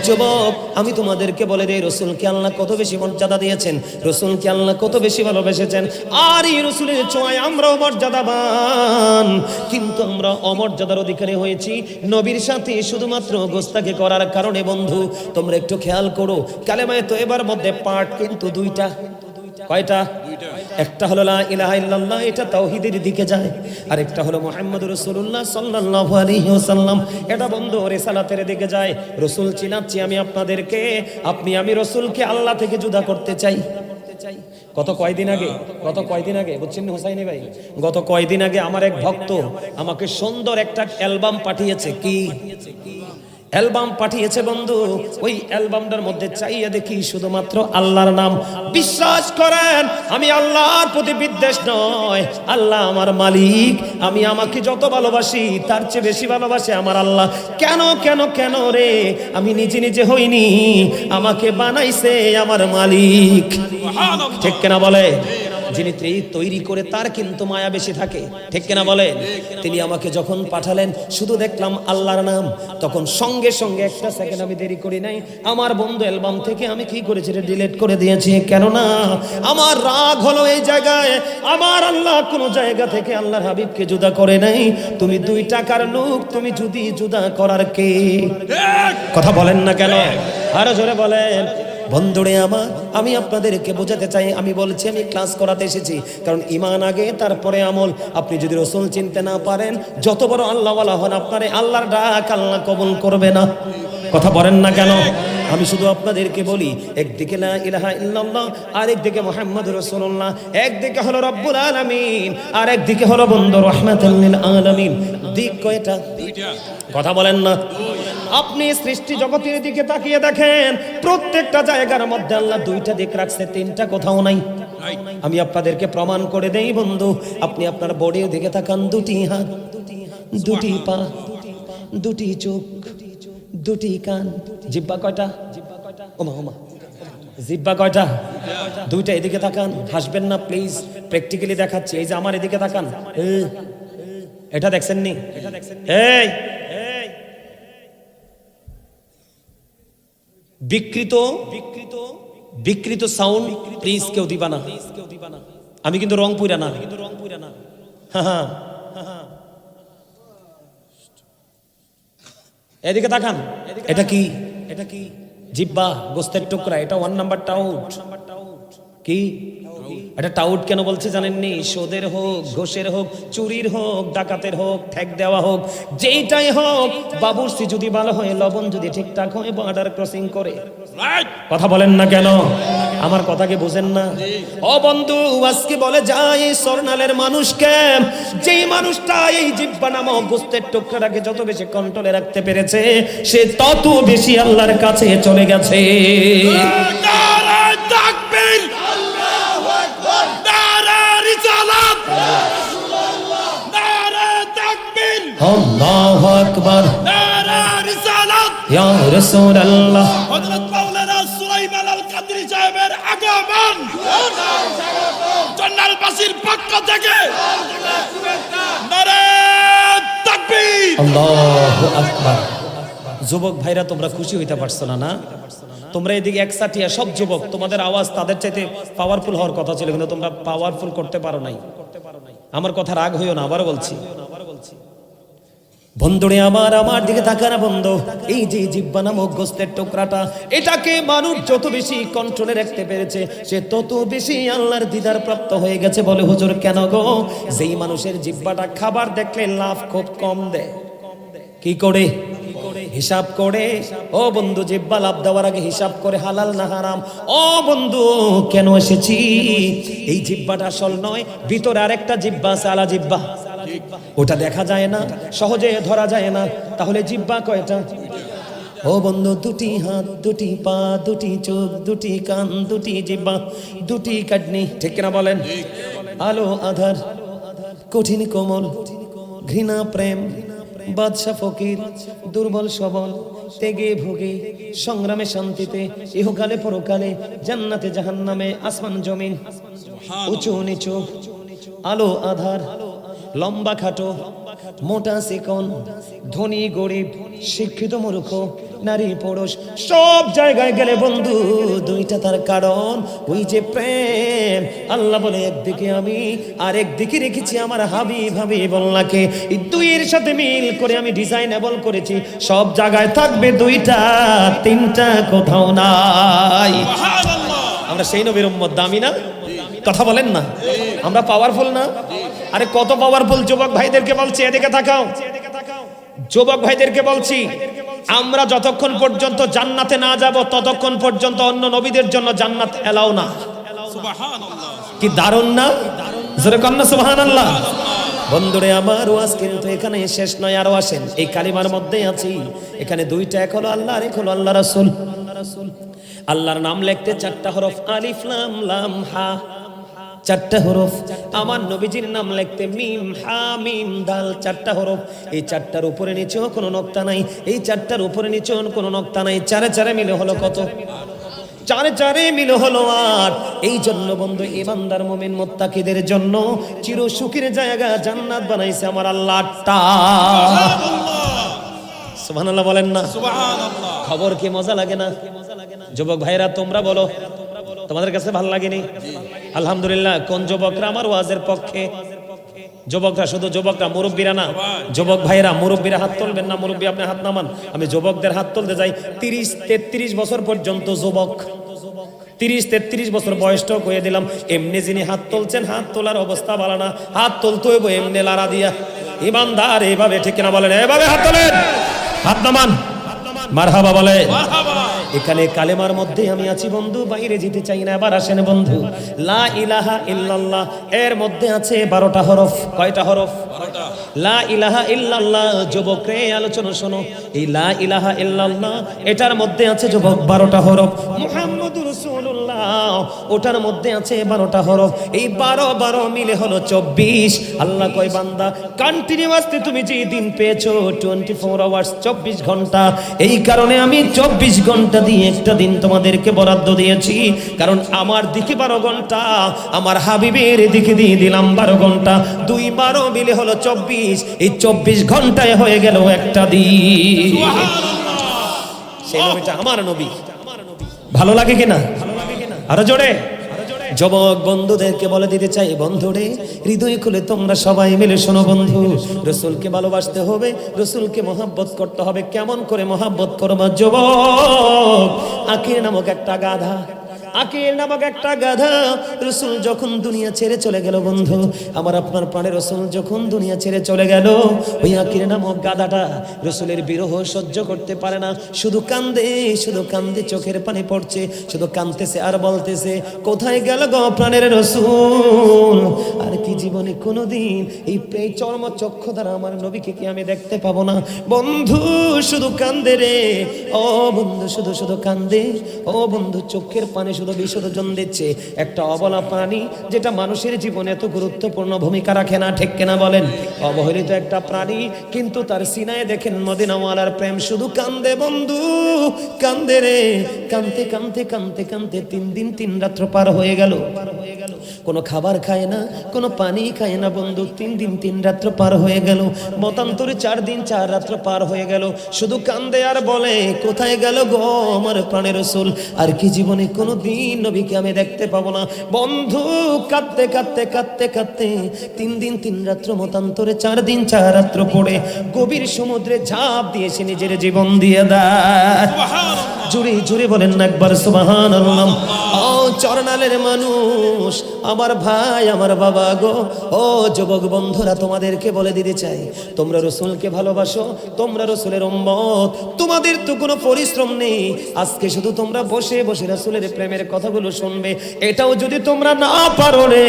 যুবক, আমি তোমাদেরকে বলে দেই, রসুলকে আল্লাহ কত বেশি মর্যাদা দিয়েছেন, রসুলকে আল্লাহ কত বেশি ভালোবেসেছেন। আর এই রসুলের ছোঁয়ায় আমরাও মর্যাদাবান, কিন্তু আমরা অমর্যাদার অধিকারী হয়েছি নবীর সাথে শুধুমাত্র গোস্তাকি করার কারণে। বন্ধু, তোমরা একটু খেয়াল করো, কালেমায়ে তয়্যিবার মধ্যে পার্ট কিন্তু 2টা। কয়টা? একটা হলো লা ইলাহা ইল্লাল্লাহ, এটা তাওহীদের দিকে যায়, আর একটা হলো মুহাম্মদুর রাসূলুল্লাহ সাল্লাল্লাহু আলাইহি ওয়াসাল্লাম, এটা বন্ধু রিসালাতের দিকে যায়। রাসূল চিনাচ্ছি আমি আপনাদেরকে, আমি রাসূলকে আল্লাহ থেকে জুদা করতে চাই। গত কয়দিন আগে বুঝছেন হোসাইনি ভাই, গত কয়দিন আগে আমার এক ভক্ত আমাকে সুন্দর একটা অ্যালবাম পাঠিয়েছে। কি অ্যালবাম পাঠিয়েছে বন্ধু? ওই অ্যালবামটার মধ্যে চাইয়া দেখি শুধুমাত্র আল্লাহর নাম। বিশ্বাস করেন, আমি আল্লাহর প্রতি বিদ্বেষ নয়, আল্লাহ আমার মালিক। আমি আমাকে যত ভালোবাসি তার চেয়ে বেশি ভালোবাসে আমার আল্লাহ। কেন কেন কেন রে? আমি নিজে নিজে হইনি, আমাকে বানাইছে আমার মালিক। ঠিক কিনা বলে? যিনি তৈরি করে তার কিন্তু মায়া বেশি থাকে। ঠিক কিনা বলেন? তিনি আমাকে যখন পাঠালেন, শুধু দেখলাম আল্লাহর নাম, তখন সঙ্গে সঙ্গে একটা সেকেন্ড আমি দেরি করি নাই, আমার বন্ধু অ্যালবাম থেকে আমি কি করেছি, ডিলিট করে দিয়েছি। কেননা আমার রাগ হলো এই জায়গায়, আমার আল্লাহ কোনো জায়গা থেকে আল্লাহর হাবিবকে জুদা করে নাই। তুমি 2 টাকার লোক, তুমি যদি জুদা করার কে? কথা বলেন না কেন? আরো জোরে বলেন। বন্ধুরে আমার, আমি আপনাদেরকে বোঝাতে চাই, আমি বলছি আমি ক্লাস করাতে এসেছি, কারণ ঈমান আগে তারপরে আমল। আপনি যদি রাসূল চিনতে না পারেন, যত বড় আল্লাহওয়ালা হন, আপনারে আল্লাহর ডাক আল্লাহ কবুল করবে না। কথা বলেন না কেন? আমি শুধু আপনাদেরকে বলি, একদিকে লা ইলাহা ইল্লাল্লাহ, আর একদিকে মুহাম্মদুর রাসূলুল্লাহ, একদিকে হলো রব্বুল আলামিন, আর একদিকে হলো বন্ধু রাহমাতুল লিল আলামিন। দিক কয়টা? 2টা। কথা বলেন না? আপনি সৃষ্টি জগতের দিকে তাকিয়ে দেখেন, প্রত্যেকটা জায়গার মধ্যে আল্লাহ 2টা দিক রাখছে, 3টা কোথাও নাই। আমি আপনাদেরকে প্রমাণ করে দেই বন্ধু, আপনি আপনার বডির দিকে তাকান, 2টি হাত, দুটি পা, দুটি চোখ, দুটি কান। জিহ্বা কয়টা? ওমা ওমা, জিহ্বা কয়টা? দুইটা। এদিকে তাকান, হাসবেন না প্লিজ, প্র্যাকটিক্যালি দেখাচ্ছি। এই যে আমার এদিকে তাকান, এটা দেখছেন নি? এই বিকৃত বিকৃত সাউন্ড প্লিজ কেউ দিবা না। আমি কিন্তু রং পুরা না। হ্যাঁ, এদিকে তাকান। এটা কি? এটা কি? জিহ্বা, গোস্তের টুকরা। এটা 1 নাম্বার টাউট। কি এটা টাউট কেন বলছে জানেননি? সোদের হোক, ঘোষের হোক, চুরির হোক, ডাকাতের হোক, ঠেক দেওয়া হোক, যেইটাই হোক, বাবুর্চি যদি ভালো হয়, লবণ যদি ঠিকঠাক হয়, বর্ডার ক্রসিং করে। কথা বলেন না কেন? আমার কথা কি বুঝেন না? ও বন্ধু, আজকে বলে যায় এই সরনালের মানুষকে, যেই মানুষটা এই জিহ্বা নামক গোস্তের টুকরাটাকে যত বেশি কন্ট্রোলে রাখতে পেরেছে, সে তত বেশি আল্লাহর কাছে চলে গেছে। আল্লাহু আকবার, নারা রিসালাত, ইয়া রাসূলুল্লাহ। হযরত মাওলানা সুলাইমান আল কাদরি সাহেবের আগমন জন্নালবাসীর পক্ষ থেকে নারা তাকবীর। আল্লাহু আকবার। যুবক ভাইরা, তোমরা খুশি হইতে পারছো না? না, তোমরা এদিকে একসাথিয়া সব যুবক, তোমাদের আওয়াজ তাদের চাইতে পাওয়ারফুল হওয়ার কথা ছিল, কিন্তু তোমরা পাওয়ারফুল করতে পারো নাই। আমার কথা রাগ হইও না, আবারও বলছি। বন্ধুরে আমার দিকে তাকানা বন্ধু, এই যে জিহ্বা নামক গোস্তের টুকরাটা, এটাকে মানুষ যত বেশি কন্ট্রোলে রাখতে পেরেছে, সে তত বেশি আল্লাহর দিদার প্রাপ্ত হয়ে গেছে। বলে হুজুর কেন গো? যেই মানুষের জিহ্বাটা খাবার দেখলে লাভ খুব কম দেয়, কি করে? হিসাব করে। ও বন্ধু, জিহ্বা লাভ দেওয়ার আগে হিসাব করে হালাল না হারাম। ও বন্ধু, কেন এসেছি? এই জিহ্বাটা আসল নয়, ভিতরে আরেকটা জিহ্বা আছে, আলা জিহ্বা। ওটা দেখা যায় না, সহজে ধরা যায় না। তাহলে জিহ্বা কয়টা? ও বন্ধু, দুটি হাত, দুটি পা, দুটি চোখ, দুটি কান, দুটি জিহ্বা, দুটি কিডনি। ঠিক না বলেন? আলো আধার, কঠিন কোমল, ঘৃণা প্রেম, বাদশা ফকির, দুর্বল সবল, তেগে ভোগে, সংগ্রামে শান্তিতে, ইহকালে পরকালে, জান্নাতে জাহান্নামে, আসমান জমিন, উঁচু নিচু, আলো আধার, লম্বা খাটো, মোটা চিকন, ধনী গরিব, শিক্ষিত মূর্খ, নারী পুরুষ, সব জায়গায় গেলে বন্ধু দুইটা। তার কারণ ওই যে প্রেম। আল্লাহ বলে একদিকে আমি, আর একদিকে রেখেছি আমার হাবিবুল্লাহকে। এই দুইয়ের সাথে মিল করে আমি ডিজাইনেবল করেছি। সব জায়গায় থাকবে দুইটা, তিনটা কোথাও নাই। আমরা সেই নবীর উম্মত, দামি না? কথা বলেন না? আমরা পাওয়ারফুল না? আরে কত পাওয়ারফুল! যুবক ভাইদেরকে বলছি, এদিকে তাকাও। যুবক ভাইদেরকে বলছি, আমরা যতক্ষণ পর্যন্ত জান্নাতে না যাব, ততক্ষণ পর্যন্ত অন্য নবীদের জন্য জান্নাত এলাও না। সুবহানাল্লাহ। কি দারুণ না? জোরে কর না সুবহানাল্লাহ। বন্ধুরে আমার, ওয়াজ কিন্তু এখানে শেষ নয়, আরো আসেন। এই কালিমার মধ্যে আছি। এখানে দুইটা, এক হলো আল্লাহ আর এক হলো আল্লাহ রাসূল। আল্লাহর নাম লিখতে 4টা হরফ, আলিফ লাম লাম হা, 4টা হরফ। আমার নবীজির নাম লিখতে মিম হা মিম দাল, 4টা হরফ। এই 4টার উপরে নিচেও কোনো নক্তা নাই, এই 4টার উপরে নিচেও কোনো নক্তা নাই। 4 মিলে হলো কত? 4 মিলে হলো 8। এই জন্য বন্ধু, ইমানদার মুমিন মুত্তাকিদের জন্য চির সুখের জায়গা জান্নাত বানাইছে আমার আল্লাহ 8টা। সুবহানাল্লাহ বলেন না? সুবহানাল্লাহ। খবর কি মজা লাগে না? যুবক ভাইরা তোমরা বলো, তোমাদের কাছে ভালো লাগেনি? আলহামদুলিল্লাহ। কোন যুবকরা আমার ওয়াজের পক্ষে? যুবকরা, শুধু যুবকরা, মুরব্বীরা না। যুবক ভাইরা, মুরব্বীরা হাত তুলবেন না। মুরব্বী আপনি হাত নামান, আমি যুবকদের হাত তুলতে যাই। 30-33 বছর পর্যন্ত যুবক, 30-33 বছর বয়সটাও কয়ে দিলাম। এমনি যিনি হাত তুলছেন, হাত তোলার অবস্থা ভালো না, হাত তুলতে হইব এমনি লারা দিয়া। ইমানদার এইভাবে, ঠিক কিনা বলেন? এভাবে হাত তোলেন, হাত নামান, মারহাবা বলে। এখানে কালেমার মধ্যে আমি আছি বন্ধু, বাইরে যেতে চাই না। এবার আসেন বন্ধু, লা ইলাহা ইল্লাল্লাহ এর মধ্যে আছে 12টা হরফ। কয়টা হরফ? 12টা। লা ইলাহা ইল্লাল্লাহ। যুবক রে, আলোচনা শোনো। এই লা ইলাহা ইল্লাল্লাহ এটার মধ্যে আছে যুবক 12টা হরফ। মুহাম্মদুর রাসূলুল্লাহ তাকাও, ওটার মধ্যে আছে 12টা হরফ, এই 12 মিলে হলো 24। আল্লাহ কয় বান্দা কন্টিনিউয়াসলি তুমি যে দিন পেয়েছো 24 আওয়ার্স, 24 ঘন্টা, এই কারণে আমি 24 ঘন্টা দিয়ে একটা দিন তোমাদেরকে বরাদ্দ দিয়েছি। কারণ আমার দিকে 12 ঘন্টা, আমার হাবিবের দিকে দিয়ে দিলাম 12 ঘন্টা, 2 মিলে হলো 24। এই 24 ঘন্টায় হয়ে গেল একটা দিন। সেই নবীটা আমার নবী। ভালো লাগে কিনা? আরো জোরে। যুবক বন্ধুদেরকে বলে দিতে চাই, বন্ধুরে হৃদয় খুলে তোমরা সবাই মিলে শোনো বন্ধু, রসুলকে ভালোবাসতে হবে, রসুলকে মহব্বত করতে হবে। কেমন করে মহব্বত করবা যুবক? আখির নামক একটা গাধা, আকির নামক একটা গাধা রসুল যখন দুনিয়া ছেড়ে চলে গেল, বন্ধু আমার আপনার প্রাণের রসুল যখন দুনিয়া ছেড়ে চলে গেল, ওই আকির নামক গাধাটা রসুলের বিরহ সহ্য করতে পারে না, শুধু কান্দে, শুধু কান্দে, চোখের পানি পড়ছে, শুধু কান্দতেছে আর বলতেছে, কোথায় গেল গো প্রাণের রসুল? আর কি জীবনে কোনোদিন এই চর্ম চক্ষু দ্বারা আমার নবীকে কি আমি দেখতে পাবো না? বন্ধু শুধু কান্দে রে, ও বন্ধু শুধু শুধু কান্দে, ও বন্ধু চোখের পানি শুধু বিসর্জন দিচ্ছে। একটা অবলা প্রাণী যেটা মানুষের জীবনে এত গুরুত্বপূর্ণ ভূমিকা রাখে না, ঠিক কিনা বলেন? অবহেলিত একটা প্রাণী, কিন্তু তার সিনায় দেখেন মদিনাওয়ালার প্রেম, শুধু কান্দে বন্ধু, কান্দে রে, কান্দতে কান্দতে কান্দতে কান্দতে 3 দিন 3 রাত্র পার হয়ে গেল, কোনো খাবার খায় না, কোনো পানি খায় না বন্ধু, 3 দিন 3 রাত্র পার হয়ে গেল, মতান্তরে 4 দিন 4 রাত্র পার হয়ে গেল, শুধু কান্দে আর বলে, কোথায় গেল গো আমার প্রাণের রসুল? আর কি জীবনে কোনো দিন নবীকে আমি দেখতে পাবো না? বন্ধু কাঁদতে কাঁদতে কাঁদতে কাঁদতে 3 দিন 3 রাত্র মতান্তরে 4 দিন 4 রাত্র পড়ে গভীর সমুদ্রে ঝাঁপ দিয়েছে, নিজের জীবন দিয়ে দেয়। জুড়ে জুড়ে বলেন না একবার সুবহানাল্লাহ। ও চরনালের মানুষ, আমার ভাই, আমার বাবা গো, ও যুবক বন্ধুরা, তোমাদেরকে বলে দিতে চাই, তোমরা রসুলকে ভালোবাসো, তোমরা রসুলের উম্মত, তোমাদের তো কোনো পরিশ্রম নেই, আজকে শুধু তোমরা বসে বসে রসুলের প্রেমের কথাগুলো শুনবে। এটাও যদি তোমরা না পারো রে,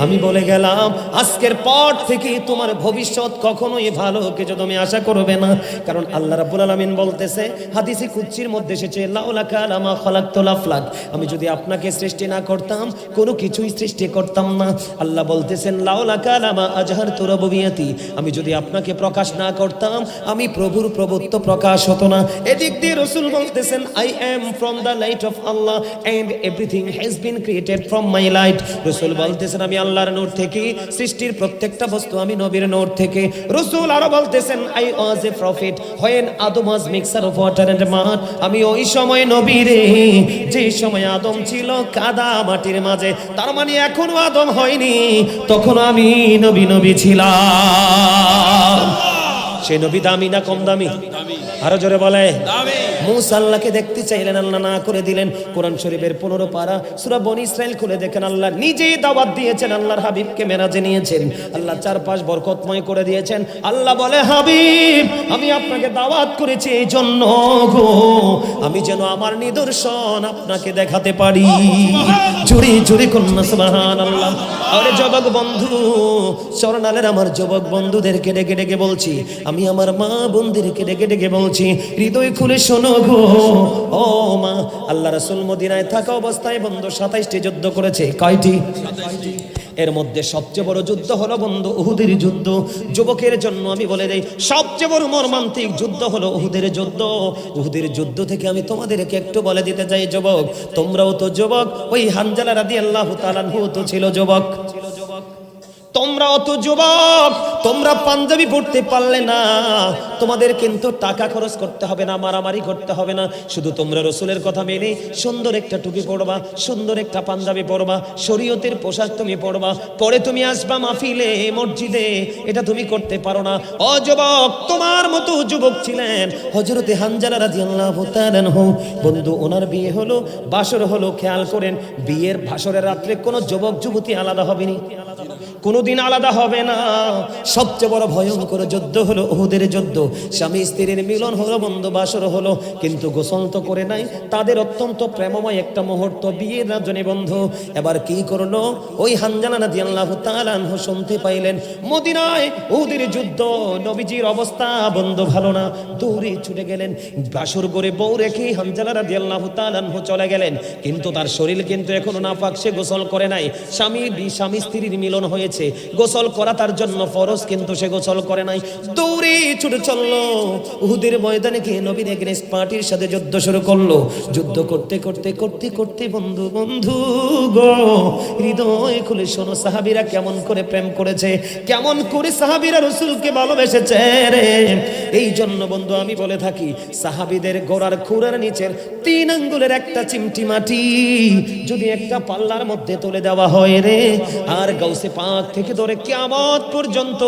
আমি বলে গেলাম আজকের পর থেকে তোমার ভবিষ্যৎ কখনোই ভালো কিছু তুমি আশা করবে না। কারণ আল্লাহ রাব্বুল আলামিন বলতেছে, হাদিসে কুদসির মধ্যে এসেছে, লাউলাকা লামা খালাকতুল আফলাক, আমি যদি আপনাকে সৃষ্টি না করতাম কোনো কিছুই সৃষ্টি করতাম না। আল্লাহ বলতেছেন, লাউলাকা লামা আজহারতু রাব্বিয়াতি, আমি যদি আপনাকে প্রকাশ না করতাম আমি প্রভুর প্রভুত্ব প্রকাশ হতো না। এদিক দিয়ে রাসূল বলতেছেন, I am from the light of Allah and everything has been created from my light. রাসূল বলতেছেন, আমি আল্লাহর নূর থেকে, সৃষ্টির প্রত্যেকটা বস্তু আমি নবীর নূর থেকে। রাসূল আরো বলতেছেন, I was a prophet when Adam was mixture of water and mud, আমি ওই সময় নবী রে যে সময় আদম ছিল কাদা মাটির মাঝে, তার মানে এখনো আদম হয়নি, তখন আমি নবী ছিলাম। সেই নবী দামি না কম দামি? আরো জোরে বলে মুসা আল্লাহকে দেখতে চাইলেন, আল্লাহ না করে দিলেন। কোরআন শরীফের 15 পারা সূরা বনী ইসরাইল খুলে দেখেন, আল্লাহ নিজেই দাওয়াত দিয়েছেন, আল্লাহর হাবিবকে মেরাজে নিয়েছেন, আল্লাহ 4-5 বরকতময় করে দিয়েছেন। আল্লাহ বলে, হাবিব আমি আপনাকে দাওয়াত করেছি এই জন্য গো, আমি যেন আমার নিদর্শন আপনাকে দেখাতে পারি। জুড়ি জুড়ি কন্যা সুবহানাল্লাহ। আরে যুবক বন্ধু, চরণালের আমার যুবক বন্ধুদেরকে ডেকে ডেকে বলছি, আমি আমার মা বোনদেরকে ডেকে ডেকে বলছি, হৃদয় খুলে শোনো গো, ও মা। আল্লাহ রাসূল মদিনায় থাকা অবস্থায় বন্ধু 27টি যুদ্ধ করেছে। কয়টি? এর মধ্যে সবচেয়ে বড় যুদ্ধ হলো বন্ধু উহুদের যুদ্ধ। যুবকের জন্য আমি বলে দেই, সবচেয়ে বড় মর্মান্তিক যুদ্ধ হলো উহুদের যুদ্ধ। উহুদের যুদ্ধ থেকে আমি তোমাদেরকে একটু বলে দিতে চাই, যুবক তোমরাও তো যুবক, ওই হানজালা রাদিয়াল্লাহু তাআলা আনহু তো ছিল যুবক, তোমরাও তো যুবক, তোমরা পাঞ্জাবি পড়তে পারলে না, তোমাদের কিন্তু টাকা খরচ করতে হবে না, মারামারি করতে হবে না, শুধু তোমরা রসুলের কথা মেনে সুন্দর একটা টুপি পরবা, সুন্দর একটা পাঞ্জাবি পরবা, শরীয়তের পোশাক তুমি পরবা, পরে তুমি আসবা মাহফিলে মসজিদে, এটা তুমি করতে পারো না। ও যুবক, তোমার মতো যুবক ছিলেন হযরতে হানজালা রাদিয়াল্লাহু তাআলা আনহু। বন্ধু ওনার বিয়ে হলো, বাসর হলো, খেয়াল করেন বিয়ের ভাসরের রাত্রে কোনো যুবক যুবতী আলাদা হবেনি, কোনোদিন আলাদা হবে না। সবচেয়ে বড় ভয়ঙ্কর যুদ্ধ হলো উহুদের যুদ্ধ। স্বামী স্ত্রীর মিলন হলো, বন্ধু বাসর হলো, কিন্তু গোসল তো করে নাই। তাদের অত্যন্ত প্রেমময় একটা মুহূর্ত, বিয়ের রাজনী বন্ধু। এবার কি করলো ওই হানজালা রাদিয়াল্লাহু তাআলা আনহু, শুনতে পাইলেন মদিনায় উহুদের যুদ্ধ, নবীজির অবস্থা বন্ধু ভালো না। দৌড়ে ছুটে গেলেন, বাসর করে বউ রেখে হানজালা রাদিয়াল্লাহু তাআলা আনহু চলে গেলেন। কিন্তু তার শরীর কিন্তু এখনো নাপাক, সে গোসল করে নাই। স্বামী স্ত্রীর মিলন হয়েছে, গোসল করা তার জন্য ফরজ, কিন্তু সে গোসল করে নাই। দৌড়ে ছুটে চললো উহুদের ময়দানে গিয়ে নবীর এগেইনস্ট পার্টির সাথে যুদ্ধ শুরু করলো। যুদ্ধ করতে করতে করতে করতে বন্ধু গো, হৃদয় খুলে শোনো সাহাবীরা কেমন করে প্রেম করেছে, কেমন করে সাহাবীরা রাসূলকে ভালোবেসেছে রে। এই জন্য বন্ধু আমি বলে থাকি, সাহাবীদের গোড়ার খুরার নিচের 3 আঙ্গুলের একটা চিমটি মাটি যদি একটা পাল্লার মধ্যে তুলে দেওয়া হয় রে, আর গাউসে পাক থেকে ধরে কিয়ামত পর্যন্ত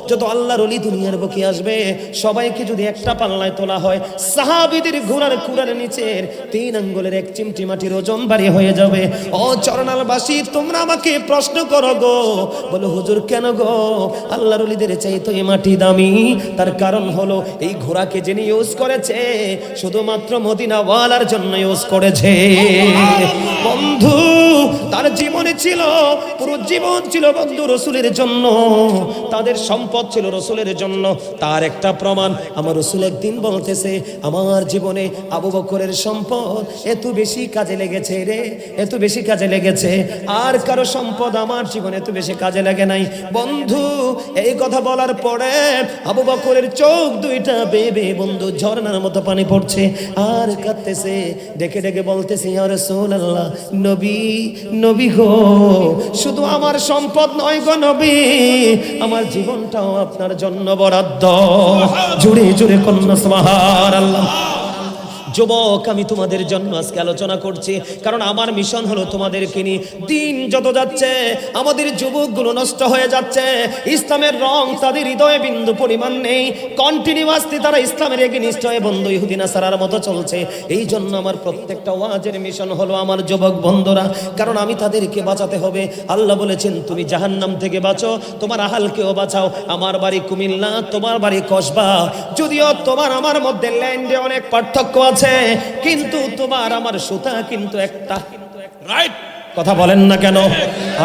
যত আল্লাহর ওলি দুনিয়ার বুকে আসবে, সবাইকে যদি একটা পাল্লায় তোলা হয়, সাহাবীদের গোড়ার খুরার নিচের 3 আঙ্গুলের এক চিমটি মাটির ওজন ভারী হয়ে যাবে। ও চরণালবাসী, তোমরা আমাকে প্রশ্ন করো গো, বলো হুজুর কেন গো আল্লাহর ওলিদের চাইতে এই মাটি দামি? তার কারণ হলো এই ঘোড়াকে যিনি ইউজ করেছে শুধুমাত্র মদিনাওয়ালার জন্য ইউজ করেছে বন্ধু। তার জীবনে ছিল, পুরো জীবন ছিল বন্ধু রাসূলের জন্য, তাদের সম্পদ ছিল রাসূলের জন্য। তার একটা প্রমাণ, আমার রাসূল একদিন বলতেছে, আমার জীবনে আবু বকরের সম্পদ এত বেশি কাজে লেগেছে রে, এত বেশি কাজে লেগেছে, আর কারো সম্পদ আমার জীবনে এত বেশি কাজে লাগে নাই। বন্ধু এই কথা বলার পরে আবু বকরের চোখ দুইটা বেবে বন্ধু ঝর্ণার মতো পানি পড়ছে, আর কাঁদতেছে, ডেকে ডেকে বলতেছে, ইয়া রাসূলুল্লাহ, নবী গো, শুধু আমার সম্পদ নয় গো নবী, আমার জীবনটাও আপনার জন্য বরাদ্দ। জুড়ে জুড়ে কন্যা সুবহানাল্লাহ। যুবক, আমি তোমাদের জন্য আজকে আলোচনা করছি, কারণ আমার মিশন হলো তোমাদেরকে নিয়ে। দিন যত যাচ্ছে আমাদের যুবকগুলো নষ্ট হয়ে যাচ্ছে, ইসলামের রং তাদের হৃদয়ে বিন্দু পরিমাণ নেই, কন্টিনিউয়াসলি তারা ইসলামের এগেইনস্ট হয়ে বন্ধু ইহুদি নাসারার মতো চলছে। এই জন্য আমার প্রত্যেকটা ওয়াজের মিশন হলো আমার যুবক বন্ধুরা, কারণ আমি তাদেরকে বাঁচাতে হবে। আল্লাহ বলেছেন, তুমি জাহান্নাম থেকে বাঁচো, তোমার আহালকেও বাঁচাও। আমার বাড়ি কুমিল্লা, তোমার বাড়ি কসবা, যদিও তোমার আমার মধ্যে ল্যান্ডে অনেক পার্থক্য আছে, কিন্তু তোমার আমার সুতা কিন্তু একটা, রাইট? কথা বলেন না কেন?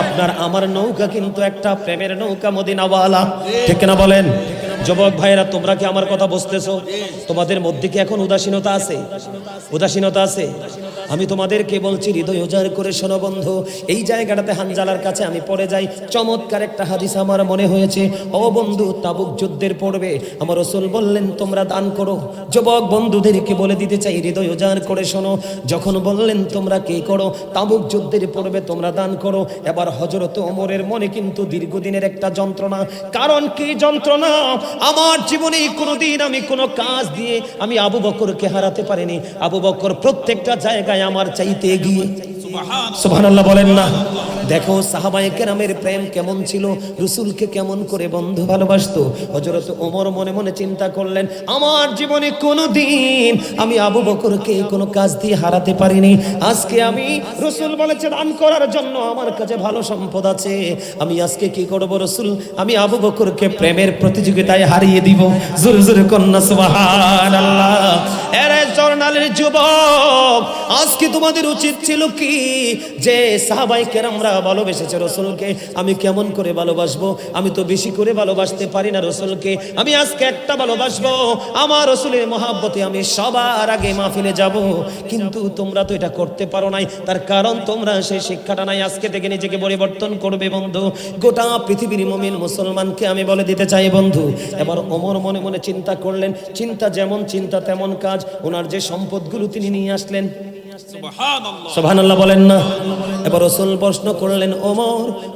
আপনার আমার নৌকা কিন্তু একটা, প্রেমের নৌকা মদিনাওয়ালা, ঠিক না বলেন? যুবক ভাইরা, তোমরা কি আমার কথা বুঝতেছো? তোমাদের মধ্যে কি এখন উদাসীনতা আছে? উদাসীনতা আছে? আমি তোমাদেরকে বলছি, হৃদয় উজাড় করে শোনো বন্ধু। এই জায়গাটাতে হানজালার কাছে আমি পড়ে যাই, চমৎকার একটা হাদিস আমার মনে হয়েছে। ও বন্ধু, তাবুক যুদ্ধের পড়বে আমার রাসূল বললেন তোমরা দান করো। যুবক বন্ধুদেরকে বলে দিতে চাই, হৃদয় উজাড় করে শোনো, যখন বললেন তোমরা কে করো, তাবুক যুদ্ধের পড়বে তোমরা দান করো। এবার হযরত ওমরের মনে কিন্তু দীর্ঘদিনের একটা যন্ত্রণা। কারণ কি যন্ত্রণা? আমার জীবনে কোনোদিন আমি কোনো কাজ দিয়ে আমি আবু বকরকে হারাতে পারিনি। আবু বকর প্রত্যেকটা জায়গায় আমার চাইতে এগিয়ে। সুবহানাল্লাহ বলেন না? দেখো সাহাবায়ে কেরামের প্রেম কেমন ছিল, রাসূলকে কেমন করে বন্ধু ভালোবাসতো। হযরত ওমর মনে মনে চিন্তা করলেন, আমার জীবনে কোনোদিন আমি আবু বকরকে কোনো কাজ দিয়ে হারাতে পারিনি। আজকে আমি, রাসূল বলেছে দান করার জন্য আমার কাছে ভালো সম্পদ আছে, আমি আজকে কি করব রাসূল? আমি আবু বকরকে প্রেমের প্রতিযোগিতায় হারিয়ে দিব। জোরে জোরে কন্যা সুবহানাল্লাহ। এরে জর্নালের যুবক, আজকে তোমাদের উচিত ছিল কি, যে সাহাবায়ে কেরামরা ভালোবেসেছে রাসূলকে, আমি কেমন করে ভালোবাসবো? আমি তো বেশি করে ভালোবাসতে পারি না রাসূলকে। আমি আজকে একটা ভালোবাসবো, আমার রাসূলের মহব্বতে আমি সবার আগে মাহফিলে যাব। কিন্তু তোমরা তো এটা করতে পারো নাই, তার কারণ তোমরা সেই শিক্ষাটা নাই। আজকে থেকে নিজেকে পরিবর্তন করবে বন্ধু। গোটা পৃথিবীর মুমিন মুসলমানকে আমি বলে দিতে চাই বন্ধু। এবার ওমর মনে মনে চিন্তা করলেন, চিন্তা যেমন চিন্তা তেমন কাজ। ওনার যে সম্পদগুলো তিনি নিয়ে আসলেন, সুবহানাল্লাহ বলেন না? এবার রাসূল প্রশ্ন করলেন,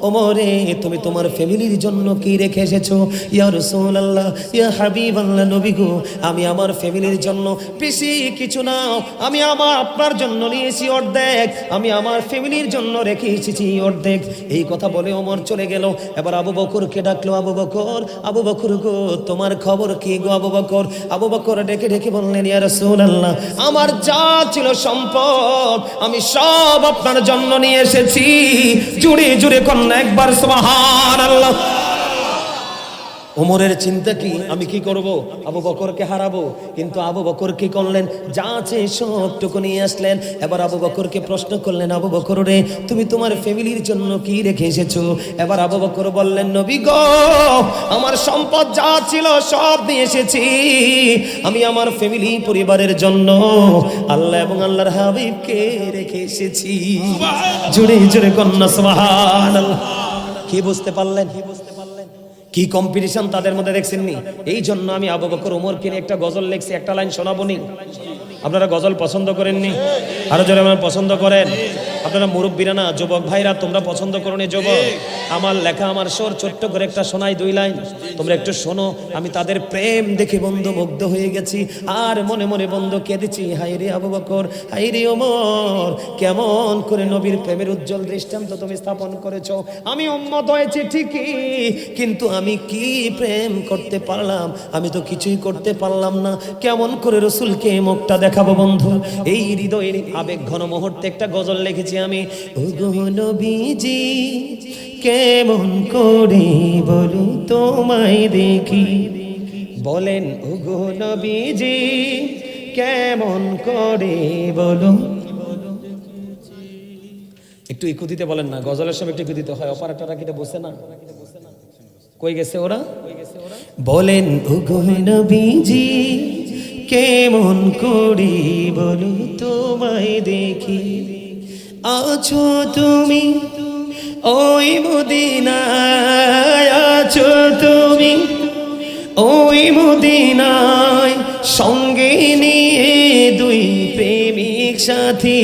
ওমরে তুমি তোমার ফ্যামিলির জন্য কি রেখে এসেছো? ইয়া রাসূলুল্লাহ, ইয়া হাবিবাল্লাহ, নবী গো, আমি আমার ফ্যামিলির জন্য বেশি কিছু না, আমি আপনার জন্য নিয়েছি অর্ধেক, আমি আমার ফ্যামিলির জন্য রেখে এসেছি অর্ধেক। এই কথা বলে ওমর চলে গেল। এবার আবু বকরকে ডাকলো, আবু বকর গো, তোমার খবর কি গো? আবু বকর ডেকে ডেকে বললেন, ইয়া রাসূলুল্লাহ, আমার যা ছিল সম্পদ সম্পদ আমি সব আপনার জন্য নিয়ে এসেছি। জুড়ে জুড়ে কন্যা একবার সুবহানাল্লাহ। ওমরের চিন্তা কি, আমি কি করব, আবু বকরকে হারাবো। কিন্তু আবু বকর কি করলেন, যা আছে সবটুকু নিয়ে আসলেন। এবার আবু বকরকে প্রশ্ন করলেন, আবু বকর রে, তুমি তোমার ফ্যামিলির জন্য কি রেখে এসেছো? এবার আবু বকর বললেন, নবী গো, আমার সম্পদ যা ছিল সব নিয়ে এসেছি। আমি আমার ফ্যামিলি পরিবারের জন্য আল্লাহ এবং আল্লাহর হাবিবকে রেখে এসেছি। জুড়ে জুড়ে কন্যা সুবহানাল্লাহ। কি বুঝতে পারলেন? কি কম্পিটিশন তাদের মধ্যে দেখছেননি? এই জন্য আমি আবু বকর ওমরকে নিয়ে একটা গজল লিখছি, একটা লাইন শোনাবনি। আপনারা গজল পছন্দ করেননি? আরো জোরে আপনারা পছন্দ করেন? আপনারা মুরব্বীরা না, যুবক ভাইরা তোমরা পছন্দ করো নি? যুবক আমার লেখা আমার সুর ছোট্ট করে একটা শোনাই, 2 লাইন তোমরা একটু শোনো। আমি তাদের প্রেম দেখে বন্ধু মুগ্ধ হয়ে গেছি, আর মনে মনে বন্ধু কেঁদেছি। হায় রে আবু বকর, হায় রে ওমর, কেমন করে নবীর প্রেমের উজ্জ্বল দৃষ্টান্ত তুমি স্থাপন করেছো। আমি উম্মত হয়েছি ঠিকই, কিন্তু আমি কি প্রেম করতে পারলাম? আমি তো কিছুই করতে পারলাম না। কেমন করে রসুলকে মুখটা দেখাবো বন্ধু? এই হৃদয়ের আবেগ ঘন মুহূর্তে একটা গজল লিখেছি আমি। ওগো নবীজি, কেমন করে বলু তোমায় দেখি, বলেন ওগো নবীজি, কেমন করে বলু। একটু ইকো দিতে বলেন না, গজলের সময় একটু ইকো দিতে হয়। অপারেটররা কি এটা বসে না? কই গেছে ওরা? বলেন ওগো নবীজি, কেমন করে বলু তোমায় দেখি, আছো তুমি ওই মদিনায়, আছো তুমি ওই মদিনায়, সঙ্গে নিয়ে 2 প্রেমিক সাথী,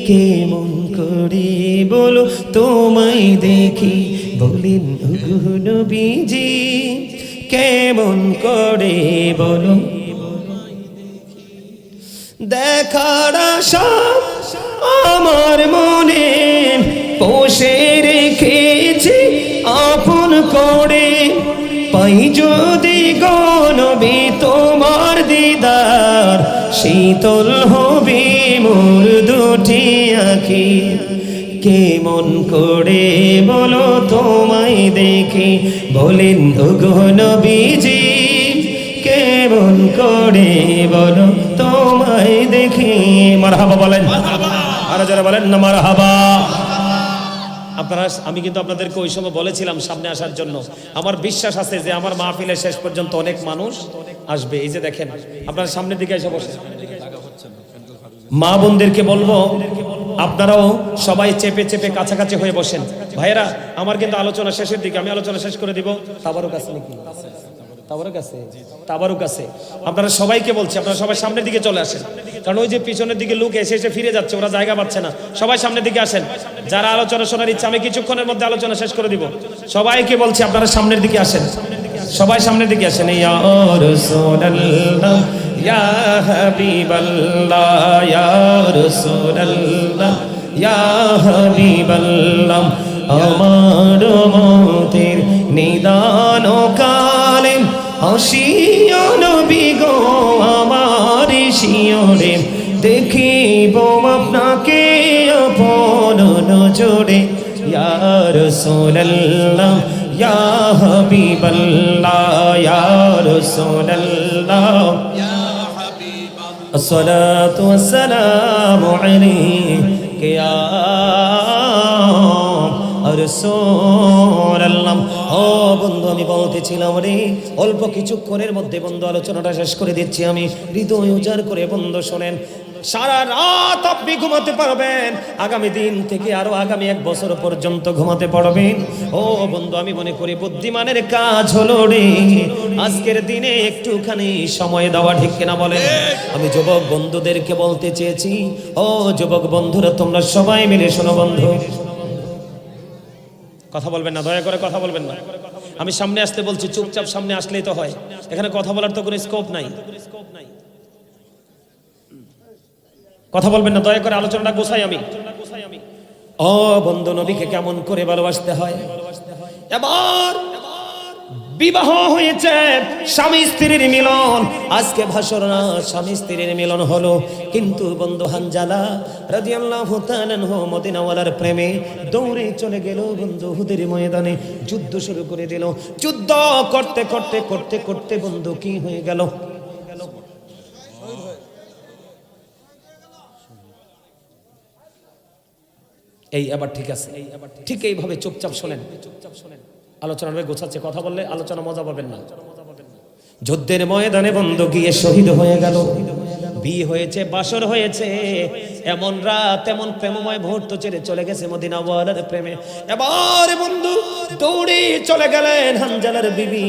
কেমন করে বলো তোমায় দেখি, বলেন ওগো নবীজি, কেমন করে বলো। দেখার আশা আমার মনে পোষে রেখেছি আপন করে, পাই যদি গো নবী তোমার দিদার, শীতল হবে মোর 2টি আঁখি, কেমন করে বলো তোমায় দেখি, বলেন ওগো নবীজি, কেমন করে বলো তোমায় দেখি। মারহাবা বলেন, আর যারা বলেন না মারহাবা। আপনারা, আমি কিন্তু আপনাদেরকে ওই সময় বলেছিলাম সামনে আসার জন্য। আমার বিশ্বাস আছে যে আমার মাহফিলের শেষ পর্যন্ত অনেক মানুষ আসবে। এই যে দেখেন, আপনারা সামনের দিকে এসে বসে। মা বোনদেরকে বলবো, আপনারাও সবাই চেপে চেপে কাছাকাছি হয়ে বসেন। ভাইয়েরা, আমার কিন্তু আলোচনা শেষের দিকে, আমি আলোচনা শেষ করে দিব। তাবারুক আছে নাকি? তাবারুক আছে। আপনারা সবাইকে বলছি, আপনারা সবাই সামনের দিকে চলে আসেন, কারণ ওই যে পিছনের দিকে লোক এসে এসে ফিরে যাচ্ছে, ওরা জায়গা পাচ্ছে না। সবাই সামনের দিকে আসেন। যারা আলোচনা শোনার ইচ্ছা, আমি কিছুক্ষণের মধ্যে আলোচনা শেষ করে দিব। সবাইকে বলছি আপনারা সামনের দিকে আসেন, সবাই সামনের দিকে আসেন। ইয়া রাসূলুল্লাহ, ইয়া হাবিবাল্লাহ, ইয়া রাসূলুল্লাহ, ইয়া হাবিবাল্লাহ, আমার মতের নিদান কালে আসিও নবী গো আমার শিয়রে, দেখিব আপনাকে আপন নজরে, ইয়া রাসূলুল্লাহ, ইয়া হাবিবাল্লাহ, ইয়া রাসূলুল্লাহ, ইয়া হাবিবাল্লাহ, আসসালাতু ওয়াসসালামু আলাইকা ইয়া রাসূলুল্লাহ। ও বন্ধু, আমি বলতেছিলাম রে, অল্প কিছুক্ষণের মধ্যে বন্ধু আলোচনাটা শেষ করে দিচ্ছি আমি। হৃদয় উজাড় করে বন্ধু শোনেন, সারা রাত আপনি ঘুমাতে পারবেন, আগামী দিন থেকে আরো আগামী 1 বছর পর্যন্ত ঘুমাতে পারবেন। ও বন্ধু, আমি মনে করি বুদ্ধিমানের কাজ হলো রে আজকের দিনে একটুখানি সময় দেওয়া, ঠিক কিনা বলে? আমি যুবক বন্ধুদেরকে বলতে চেয়েছি, ও যুবক বন্ধুরা, তোমরা সবাই মিলে শোনো বন্ধু। কথা বলবেন না, দয়া করে কথা বলবেন না। আমি সামনে আসতে বলছি, চুপচাপ সামনে আসলেই তো হয়, এখানে কথা বলার তো কোনো স্কোপ নাই। কথা বলবেন না, দয়া করে আলোচনাটা গোছাই আমি। ও বন্ধু, নবীকে কেমন করে ভালোবাসতে হয়? এবার বিবাহ হয়েছে, স্বামী স্ত্রীর মিলন, আজকে ভাষণ না, স্বামী স্ত্রীর মিলন হলো। কিন্তু বন্ধু হানজালা রাদিয়াল্লাহু তাআলা আনহু মদিনাওয়ালার প্রেমে দৌড়ে চলে গেল বন্ধু উহুদের ময়দানে, যুদ্ধ শুরু করে দিল। যুদ্ধ করতে করতে করতে করতে বন্ধু কি হয়ে গেল? এই আবার ঠিক আছে, ঠিক এইভাবে চুপচাপ শোনেন, আলোচনা গোছাচ্ছে, কথা বললে আলোচনা মজা পাবেন না। যুদ্ধের ময়দানে বন্ধু গিয়ে শহীদ হয়ে গেল। বিয়ে হয়েছে, বাসর হয়েছে, এমন রাত, এমন প্রেমময় মুহূর্ত ছেড়ে চলে গেছে মদিনাওয়ালার প্রেমে। এবার বন্ধু দৌড়ে চলে গেলেন হানজালার বিবি,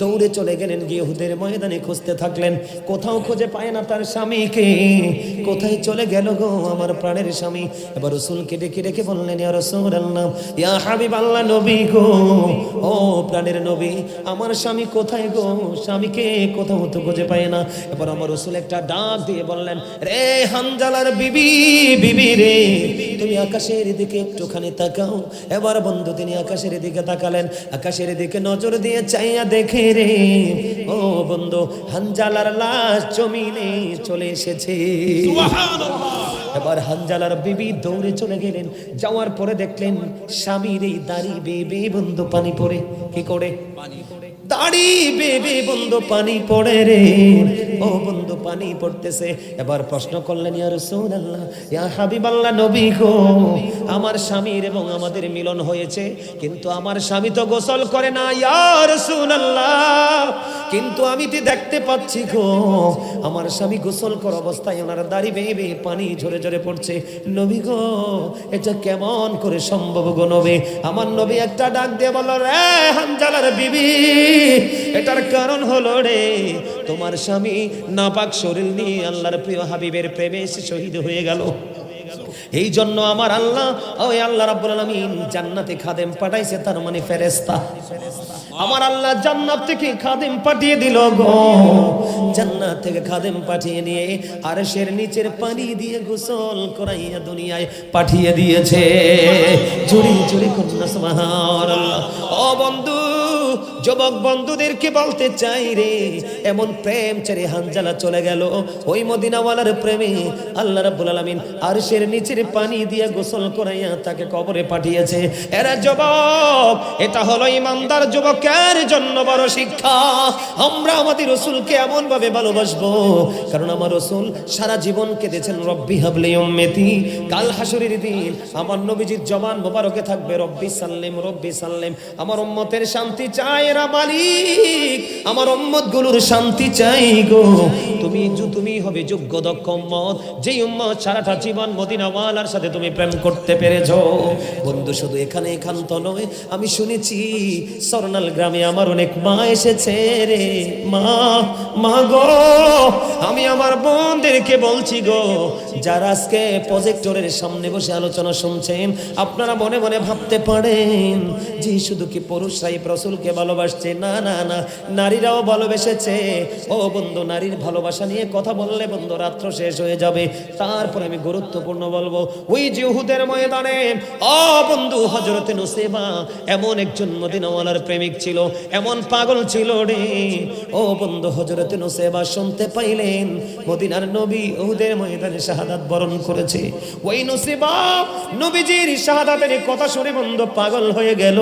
দৌড়ে চলে গেলেন গিয়ে উহুদের ময়দানে খুঁজতে থাকলেন। কোথাও খুঁজে পায় না তার স্বামীকে, কোথায় চলে গেল গো আমার প্রাণের স্বামী? এবার রাসূলকে ডেকে ডেকে বললেন, ইয়া রাসূলুল্লাহ, ইয়া হাবিবাল্লাহ, নবী গো, ও প্রাণের নবী, আমার স্বামী কোথায় গো? স্বামীকে কোথাও তো খুঁজে পায় না। এবার আমার রাসূল একটা ডাক দিয়ে বললেন, রে হানজালার বিবি, বিবি রে, তুমি আকাশের দিকে একটুখানি তাকাও। এবার বন্ধু তিনি আকাশের দিকে তাকালেন, আকাশের দিকে নজর দিয়ে চাইয়া দেখে রে, ও বন্ধু হানজালার লাশ জমিনে চলে এসেছে। এবার হানজালার বিবি দৌড়ে চলে গেলেন, যাওয়ার পরে দেখলেন স্বামীর এই দাড়ি বেবে বন্ধু পানি পড়ে। কি করে? দাড়ি বেবে বন্ধু পানি পড়ে রে, ও বন্ধু পানি পড়তেছে। এবার প্রশ্ন করলেন, ইয়া রাসূলুল্লাহ, ইয়া হাবিবাল্লাহ, নবী গো, আমার স্বামীর এবং আমাদের মিলন হয়েছে, কিন্তু আমার স্বামী তো গোসল করে না ইয়া রাসূলুল্লাহ, কিন্তু আমি তো দেখতে পাচ্ছি গো আমার স্বামী গোসল করা অবস্থায় ওনার দাড়ি বেয়ে বেয়ে পানি ঝরে ঝরে পড়ছে। নবী গো, এটা কেমন করে সম্ভব গো নবী? আমার নবী একটা ডাক দিয়ে বলল, রে হানজালার বিবি, এটার কারণ হলো রে, তোমার স্বামী নাপাক শরীর নিয়ে আল্লাহর প্রিয় হাবিবের প্রেমে এসে শহীদ হয়ে গেল। এই জন্য আমার আল্লাহ, ওই আল্লাহ রাব্বুল আলামিন জান্নাতে খাদেম পাঠাইছে, তার মানে ফেরেশতা। আমার আল্লাহ জান্নাত থেকে খাদেম পাঠিয়ে দিল গো, জান্নাত থেকে খাদেম পাঠিয়ে নিয়ে আরশের নিচের পানি দিয়ে গোসল করাইয়া দুনিয়ায় পাঠিয়ে দিয়েছে। জুড়ি জুড়ি কন্যা সুবহানাল্লাহ। ও বন্ধু, যুবক বন্ধুদেরকে বলতে চাই রে, এমন প্রেম ছেড়ে হানজালা চলে গেল ওই মদিনাওয়ালার প্রেমে। আল্লাহ রাব্বুল আলামিন আরশের নিচের পানি দিয়ে গোসল করাইয়া তাকে কবরে পাঠিয়েছে। এরা যুবক, এটা হলো ইমানদার যুবকের জন্য বড় শিক্ষা। আমরা আমাদের রাসূলকে এমন ভাবে ভালোবাসবো, কারণ আমার রাসূল সারা জীবন কেঁদেছেন, রব্বি হাবলি উম্মতি। কাল হাসরের দিন আমার নবীজির জবান মোবারকে থাকবে রব্বি সাল্লিম, রব্বি সাল্লিম। আমার উম্মতের শান্তি চাই রা মালিক, আমার উম্মত গুলোর শান্তি চাই গো। তুমি হবে যোগ্য দক্ষ উম্মত, যেই উম্মত সারাটা জীবন মদিনাওয়ালার সাথে তুমি প্রেম করতে পেরেছো। বন্ধু শুধু এখানে একান্ত নয়, আমি শুনেছি সরনাল গ্রামে আমার অনেক মা এসেছে রে। মা গো, আমি আমার বোনদেরকে বলছি গো, যারা আজকে প্রজেক্টরের সামনে বসে আলোচনা শুনছেন, আপনারা মনে মনে ভাবতে পারেন যে শুধু কি পুরুষরাই রাসূলকে ভালোবাসছে? না না না, নারীরাও ভালোবেসেছে। ও বন্ধু, নারীর ভালোবাসা নিয়ে কথা বললে বন্ধু রাত্র শেষ হয়ে যাবে। তারপরে আমি গুরুত্বপূর্ণ বলবো, ওই যে উহুদের ময়দানে ও বন্ধু হযরতে নুসাইবা এমন একজন মদিনাওয়ালার প্রেমিক ছিল, এমন পাগল ছিল রে। ও বন্ধু, হযরতে নুসাইবা শুনতে পাইলেন মদিনার নবী উহুদের ময়দানে শাহাদাত বরণ করেছে। ওই নুসাইবা নবীজির শাহাদাতের কথা শুনে বন্ধু পাগল হয়ে গেল।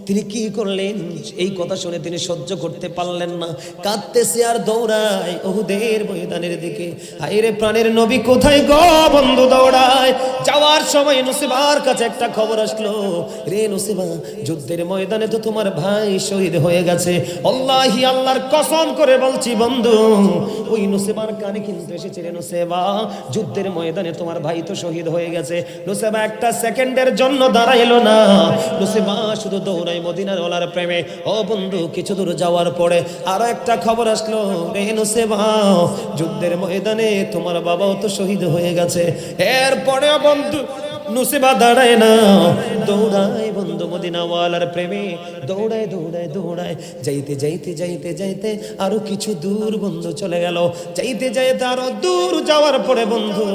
তিনি কি করলেন? এই কথা শুনে তিনি সহ্য করতে পারলেন না, কাঁদতেছে আর দৌড়ায় উহুদের ময়দানের দিকে। হায়রে প্রাণের নবী কোথায় গো? বন্ধু দৌড়ায়। যাওয়ার সময় নুসাইবার কাছে একটা খবর আসলো, রে নুসাইবা, যুদ্ধের ময়দানে তো তোমার ভাই শহীদ হয়ে গেছে। আল্লাহি, আল্লাহর কসম করে বলছি বন্ধু, ওই নুসাইবার কানে কিন্তু এসেছে, রে নুসাইবা, যুদ্ধের ময়দানে তোমার ভাই তো শহীদ হয়ে গেছে। নুসাইবা একটা সেকেন্ডের জন্য দাঁড়াইলো না, নুসাইবা শুধু দৌড়ায় মদিনার ওলার প্রেমে। ও বন্ধু, কিছু দূর যাওয়ার পরে আরো একটা খবর আসলো, রে নুসাইবা, যুদ্ধের ময়দানে তোমার বাবাও তো শহীদ হয়ে গেছে। এরপরে বন্ধু নুসাইবা দাঁড়ায় না, দৌড়ায় বন্ধু মদিনাওয়ালার প্রেমে, দৌড়ায় দৌড়ায় দৌড়ায়, যাইতে যাইতে যাইতে যাইতে আরো কিছু দূর বন্ধু চলে গেল। যাইতে যাইতে আরো দূর যাওয়ার পরে বন্ধু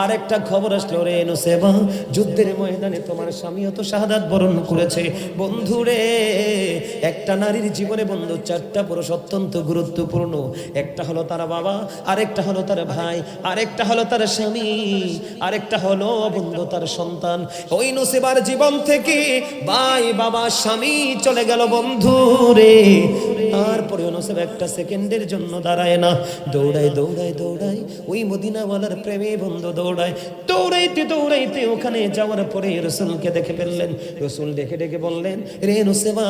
আরেকটা খবর আসলো, রে নুসেবা, যুদ্ধের ময়দানে তোমার স্বামীও তো শাহাদাত বরণ করেছে। বন্ধু রে, একটা নারীর জীবনে বন্ধু চারটা পুরুষ অত্যন্ত গুরুত্বপূর্ণ। একটা হলো তার বাবা, আরেকটা হলো তার ভাই, আরেকটা হলো তার স্বামী, আরেকটা হলো বন্ধু তার সন্তান। ওই নুসেবার জীবন থেকে ভাই, বাবা, স্বামী চলে গেল বন্ধু রে। তারপরে নুসেব একটা সেকেন্ডের জন্য দাঁড়ায় না, দৌড়ায় দৌড়ায় দৌড়ায় ওই মদিনাওয়ালার প্রেমে বন্ধু দৌড়ায়। দৌড়াইতে দৌড়াইতে ওখানে যাওয়ার পরে রসুলকে দেখে ফেললেন। রসুল ডেকে ডেকে বললেন, রে নুসেবা,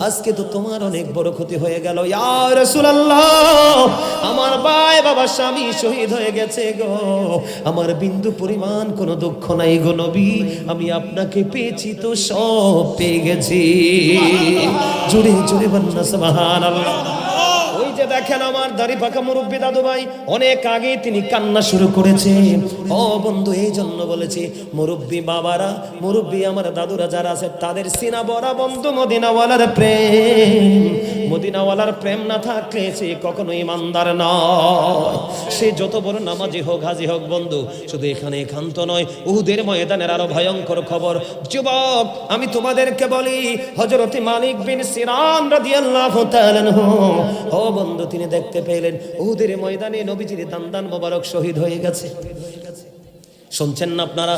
আজকে তো তোমার অনেক বড় ক্ষতি হয়ে গেল। ইয়া রাসূলুল্লাহ, আমার ভাই, বাবা, স্বামী শহীদ হয়ে গেছে গো, আমার বিন্দু পরিমাণ কোনো দুঃখ নাই গো নবী, আমি আপনাকে পেয়েছি তো সব পেয়ে গেছি। জোরে জোরে বলনা সুবহানাল্লাহ। ওই যে দেখেন আমার দাড়ি পাকা মুরব্বী দাদু ভাই, অনেক আগে তিনি কান্না শুরু করেছে। ও বন্ধু, এই জন্য বলেছি মুরব্বী বাবারা, মুরব্বী আমার দাদুরা যারা আছে তাদের সিনা বড়া বন্ধু মদিনাওয়ালার প্রেম। মদিনাওয়ালার প্রেম না থাকলে সে কখনো ইমানদার নয়। সে যত বড় নামাজি হোক, হাজি হোক বন্ধু, শুধু এখানে একান্ত নয়, উহুদের ময়দানের আরো ভয়ঙ্কর খবর। যুবক, আমি তোমাদেরকে বলি, হযরত মালিক বিন সিনান রাদিয়াল্লাহু তাআলা আনহু, ও বন্ধু, তিনি দেখতে পেলেন উহুদের ময়দানে নবীজির দান্দান মোবারক শহীদ হয়ে গেছে। শুনছেন না আপনারা?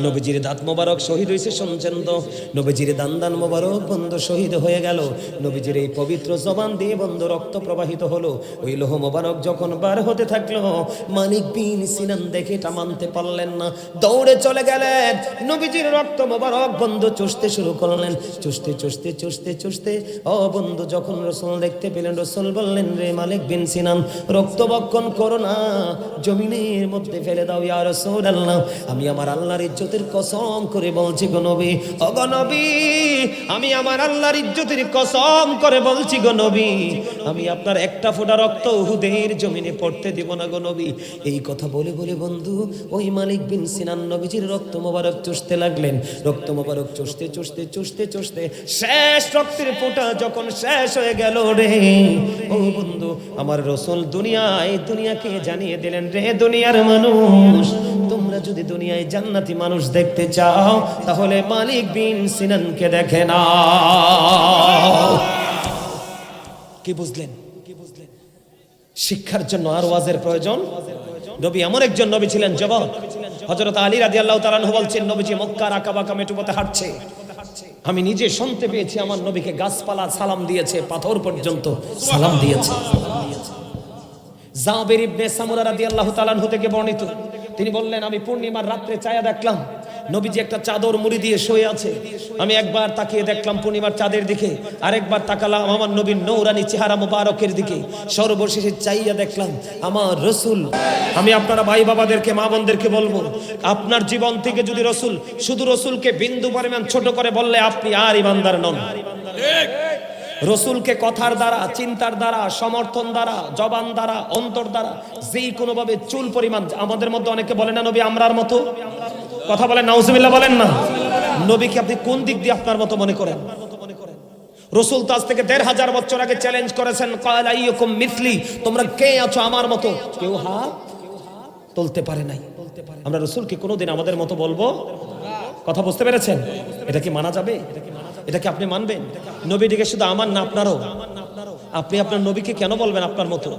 নবীজির দাঁত মোবারক শহীদ হয়েছে, শুনছেন তো? নবীজির দান্দান মোবারক বন্ধু শহীদ হয়ে গেল। নবীজির এই পবিত্র জবান দিয়ে বন্ধু রক্ত প্রবাহিত হলো। ওই লোহ মোবারক যখন বার হতে থাকলো, মালিক বিন সিনান দেখে এটা মানতে পারলেন না, দৌড়ে চলে গেলেন। নবীজির রক্ত মোবারক বন্ধু চুষতে শুরু করলেন। চুষতে চুষতে চুষতে চুষতে ও বন্ধু যখন রসুল দেখতে পেলেন, রসুল বললেন, রে মালিক বিন সিনান, রক্ত বক্ষণ করো না, জমিনের মধ্যে ফেলে দাও। ইয়া রাসূলুল্লাহ, আমি আমার আল্লাহর ইজ্জতের কসম করে বলছি গো নবী, ও গো নবী, আমি আমার আল্লাহর ইজ্জতের কসম করে বলছি গো নবী, আমি আপনার একটা ফোঁটা রক্ত উহুদের জমিনে পড়তে দিব না গো নবী। এই কথা বলে বলে বন্ধু ওই মালিক বিন সিনান নবীজির রক্ত মোবারক চুষতে লাগলেন। রক্ত মোবারক চুষতে চুষতে চুষতে চুষতে শেষ রক্তের ফোঁটা যখন শেষ হয়ে গেল রে, ও বন্ধু, আমার রসুল দুনিয়াকে জানিয়ে দিলেন, রে দুনিয়ার মানুষ, তোমরা যদি দুনিয়ায় জান্নাতি মানুষ দেখতে চাও তাহলে মালিক বিন সিনানকে দেখে নাও। কি বুঝলেন? শিক্ষার জন্য আর ওয়াজের প্রয়োজন। নবী এমন একজন নবী ছিলেন, জবাব হযরত আলী রাদিয়াল্লাহু তাআলা আনহু বলছেন, নবীজি মক্কার আঁকাবাঁকা মেটুপথে হাঁটছে, আমি নিজে শুনতে পেয়েছি আমার নবীকে গাছপালা সালাম দিয়েছে, পাথর পর্যন্ত সালাম দিয়েছে। জাবের ইবনে সামুরা রাদিয়াল্লাহু তাআলা আনহু থেকে বর্ণিত, তিনি বললেন, আমি পূর্ণিমার রাত্রে চায়া দেখলাম নবীজি একটা চাদর মুড়ি দিয়ে শুয়ে আছে। আমি একবার তাকিয়ে দেখলাম পূর্ণিমার চাঁদের দিকে, আরেকবার তাকালাম আমার নবীর নূরানী চেহারা মুবারকের দিকে, সর্বশেষে চাইয়া দেখলাম আমার রসুল। আমি আপনারা ভাই বাবাদেরকে, মা বোনদেরকে বলবো, আপনার জীবন থেকে যদি রসুল, শুধু রসুলকে বিন্দু পরিমাণ ছোট করে বললে আপনি আর ইমানদার নন। রসুলকে কথার দ্বারা, চিন্তার দ্বারা, সমর্থন দ্বারা, জবান দ্বারা, অন্তর দ্বারা, যেই কোনো ভাবে চুল পরিমাণ, আমাদের মধ্যে অনেকে বলে না নবী আমরার মতো, কথা বলেন নাউজুবিল্লাহ বলেন না, নবীকে আপনি কোন দিক দিয়ে আপনার মতো মনে করেন? রসুল তো আজ থেকে ১৫০০ বছর আগে চ্যালেঞ্জ করেছেন, ক্বালা আইয়ুকুম মিসলি, তোমরা কে আছো আমার মতো? কেউ হাত তুলতে পারে নাই। আমরা রসুলকে কোনোদিন আমাদের মতো বলবো? কথা বুঝতে পেরেছেন? এটা কি মানা যাবে? এটা কি আপনি মানবেন? নবীটিকে শুধু আমার না আপনারও। আপনি আপনার নবীকে কেন বলবেন আপনার মতো?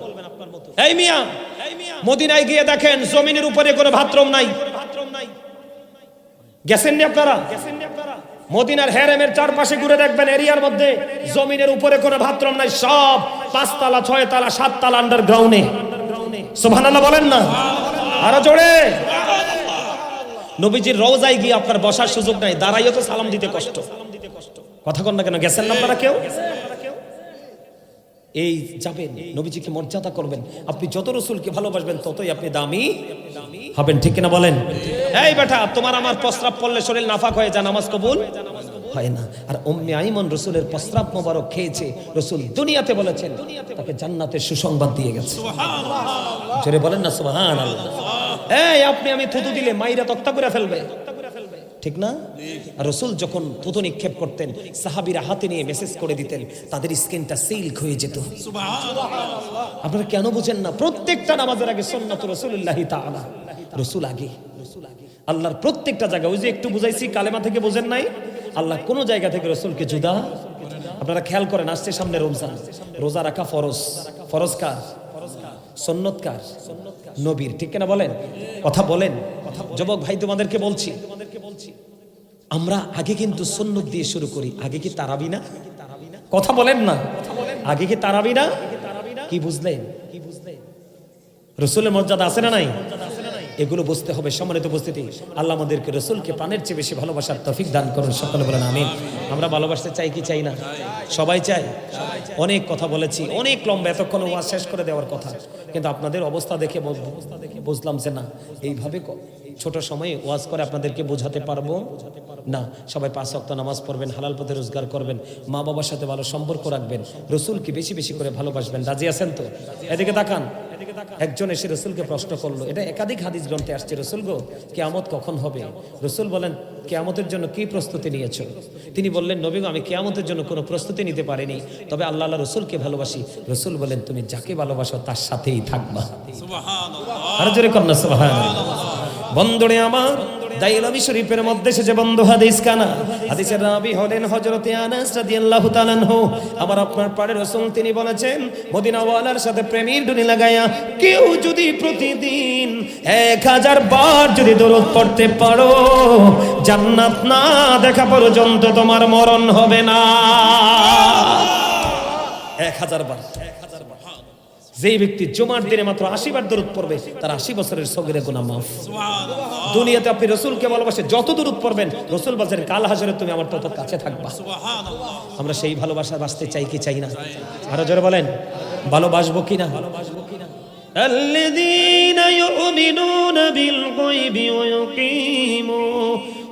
এই মিয়া, মদিনায় গিয়ে দেখেন জমিনের উপরে কোনো বাথরুম নাই। গেছেননি আপনারা? মদিনার হেরেমের চারপাশে ঘুরে দেখবেন, এরিয়ার মধ্যে জমিনের উপরে কোনো বাথরুম নাই, সব ৫ তলা, ৬ তলা, ৭ তলা আন্ডারগ্রাউন্ডে। সুবহানাল্লাহ বলেন না, আরো জোরে। নবীজির রওজায় গিয়ে আপনার বসার সুযোগ নাই, দাঁড়াইও তো সালাম দিতে কষ্ট। কথা কন না কেন? গেছেন না আপনারা কেউ? এই যাবেন, নবীজিকে মর্যাদা করবেন। আপনি যত রসুলকে ভালোবাসবেন ততই আপনি দামি হবেন, ঠিক কিনা বলেন? এই বেটা, তোমার আমার প্রস্রাব পড়লে শরীর নাফাক হয়ে যায়, নামাজ কবুল হয় না। আর উম্মে আইমন রসুলের প্রস্রাব মোবারক খেয়েছে, রসুল দুনিয়াতে বলেছেন তাকে জান্নাতের সুসংবাদ দিয়ে গেছে। জোরে বলেন না সুবহানাল্লাহ। এই আপনি আমি থুতু দিলে মাইরা তক্তা করে ফেলবে, ঠিক না? আর রাসূল যখন থুতু নিক্ষেপ করতেন সাহাবীরা হাতে নিয়ে মেসেজ করে দিতেন, তাদের স্কিনটা সিল্ক হয়ে যেত। আপনারা কেন বুঝেন না? প্রত্যেকটা নামাজের আগে সুন্নাত রাসূলুল্লাহি তাআলা, রাসূল আগে। আল্লাহর প্রত্যেকটা জায়গা, ওই যে একটু বুঝাইছি কালেমা থেকে বোঝেন নাই, আল্লাহ কোন জায়গা থেকে রাসূলকে জুদা। আপনারা খেয়াল করেন, আসছে সামনে রমজান, রোজা রাখা ফরজ। ফরজ কার? সুন্নত কার? নবীর। ঠিক কিনা বলেন? কথা বলেন। যুবক ভাই তোমাদেরকে বলছি, আমরা আগে কিন্তু সুন্নত দিয়ে শুরু করি। আগে কি তারাবি না? কথা বলেন না, আগে কি তারাবি না? কি বুঝলেন? রাসূলের মর্যাদা আছে না নাই? এগুলো বুঝতে হবে। সম্মানিত উপস্থিতি, আল্লাহ আমাদেরকে রাসূলকে প্রাণের চেয়ে বেশি ভালোবাসার তৌফিক দান করুন। সকলে বলেন আমিন। আমরা ভালোবাসতে চাই কি চাই না? সবাই চাই। অনেক কথা বলেছি, অনেক লম্বা, এতক্ষণ ওয়াজ শেষ করে দেওয়ার কথা, কিন্তু আপনাদের অবস্থা দেখে বুঝলাম যে না, এইভাবে ছোট সময়ে ওয়াজ করে আপনাদেরকে বোঝাতে পারবো না। সবাই 5 ওয়াক্ত নামাজ পড়বেন, হালাল পথে রোজগার করবেন, মা বাবার সাথে ভালো সম্পর্ক রাখবেন, রাসূলকে বেশি বেশি করে ভালোবাসবেন। রাজি আছেন তো? এদিকে তাকান। একজন এসে রাসূলকে প্রশ্ন করলো, এটা একাধিক হাদিস গ্রন্থে আসছে, রাসূল গো কিয়ামত কখন হবে? রাসূল বলেন, কিয়ামতের জন্য কি প্রস্তুতি নিয়েছো? তিনি বললেন, নবী গো আমি কিয়ামতের জন্য কোনো প্রস্তুতি নিতে পারিনি, তবে আল্লাহ রাসূলকে ভালোবাসি। রাসূল বলেন, তুমি যাকে ভালোবাসো তার সাথেই থাকবা। সুবহানাল্লাহ। আর জোরে কর না সুবহানাল্লাহ। বন্ধুরে আমার, দাইলামি শরীফের মধ্যে এসেছে বন্ধু হাদিস কানা। হাদিসের রাবি হলেন হযরতে আনাস রাদিয়াল্লাহু তাআলা আনহু। আমার আপনার পাড়ে রাসূল তিনি বলেছেন, মদিনাওয়ালার সাথে প্রেমের ডুনি লাগায়া কেউ যদি প্রতিদিন 1000 বার যদি দরুদ পড়তে পারো, জান্নাত না দেখা পর্যন্ত তোমার মরণ হবে না। 1000 বার। যেই ব্যক্তি জুমার দিনে মাত্র 80 বার দরুদ পড়বে, তার 80 বছরের সগীরা গুনাহ মাফ। সুবহানাল্লাহ। দুনিয়াতে আপনি রাসূলকে ভালোবাসে যত দরুদ পড়বেন, রাসূল বলেন কাল হাশরে তুমি আমার তত কাছে থাকবা। সুবহানাল্লাহ। আমরা সেই ভালোবাসা বাঁচতে চাই কি চাই না? আরো জোরে বলেন, ভালোবাসবো কি না? الذين يؤمنون بالغيب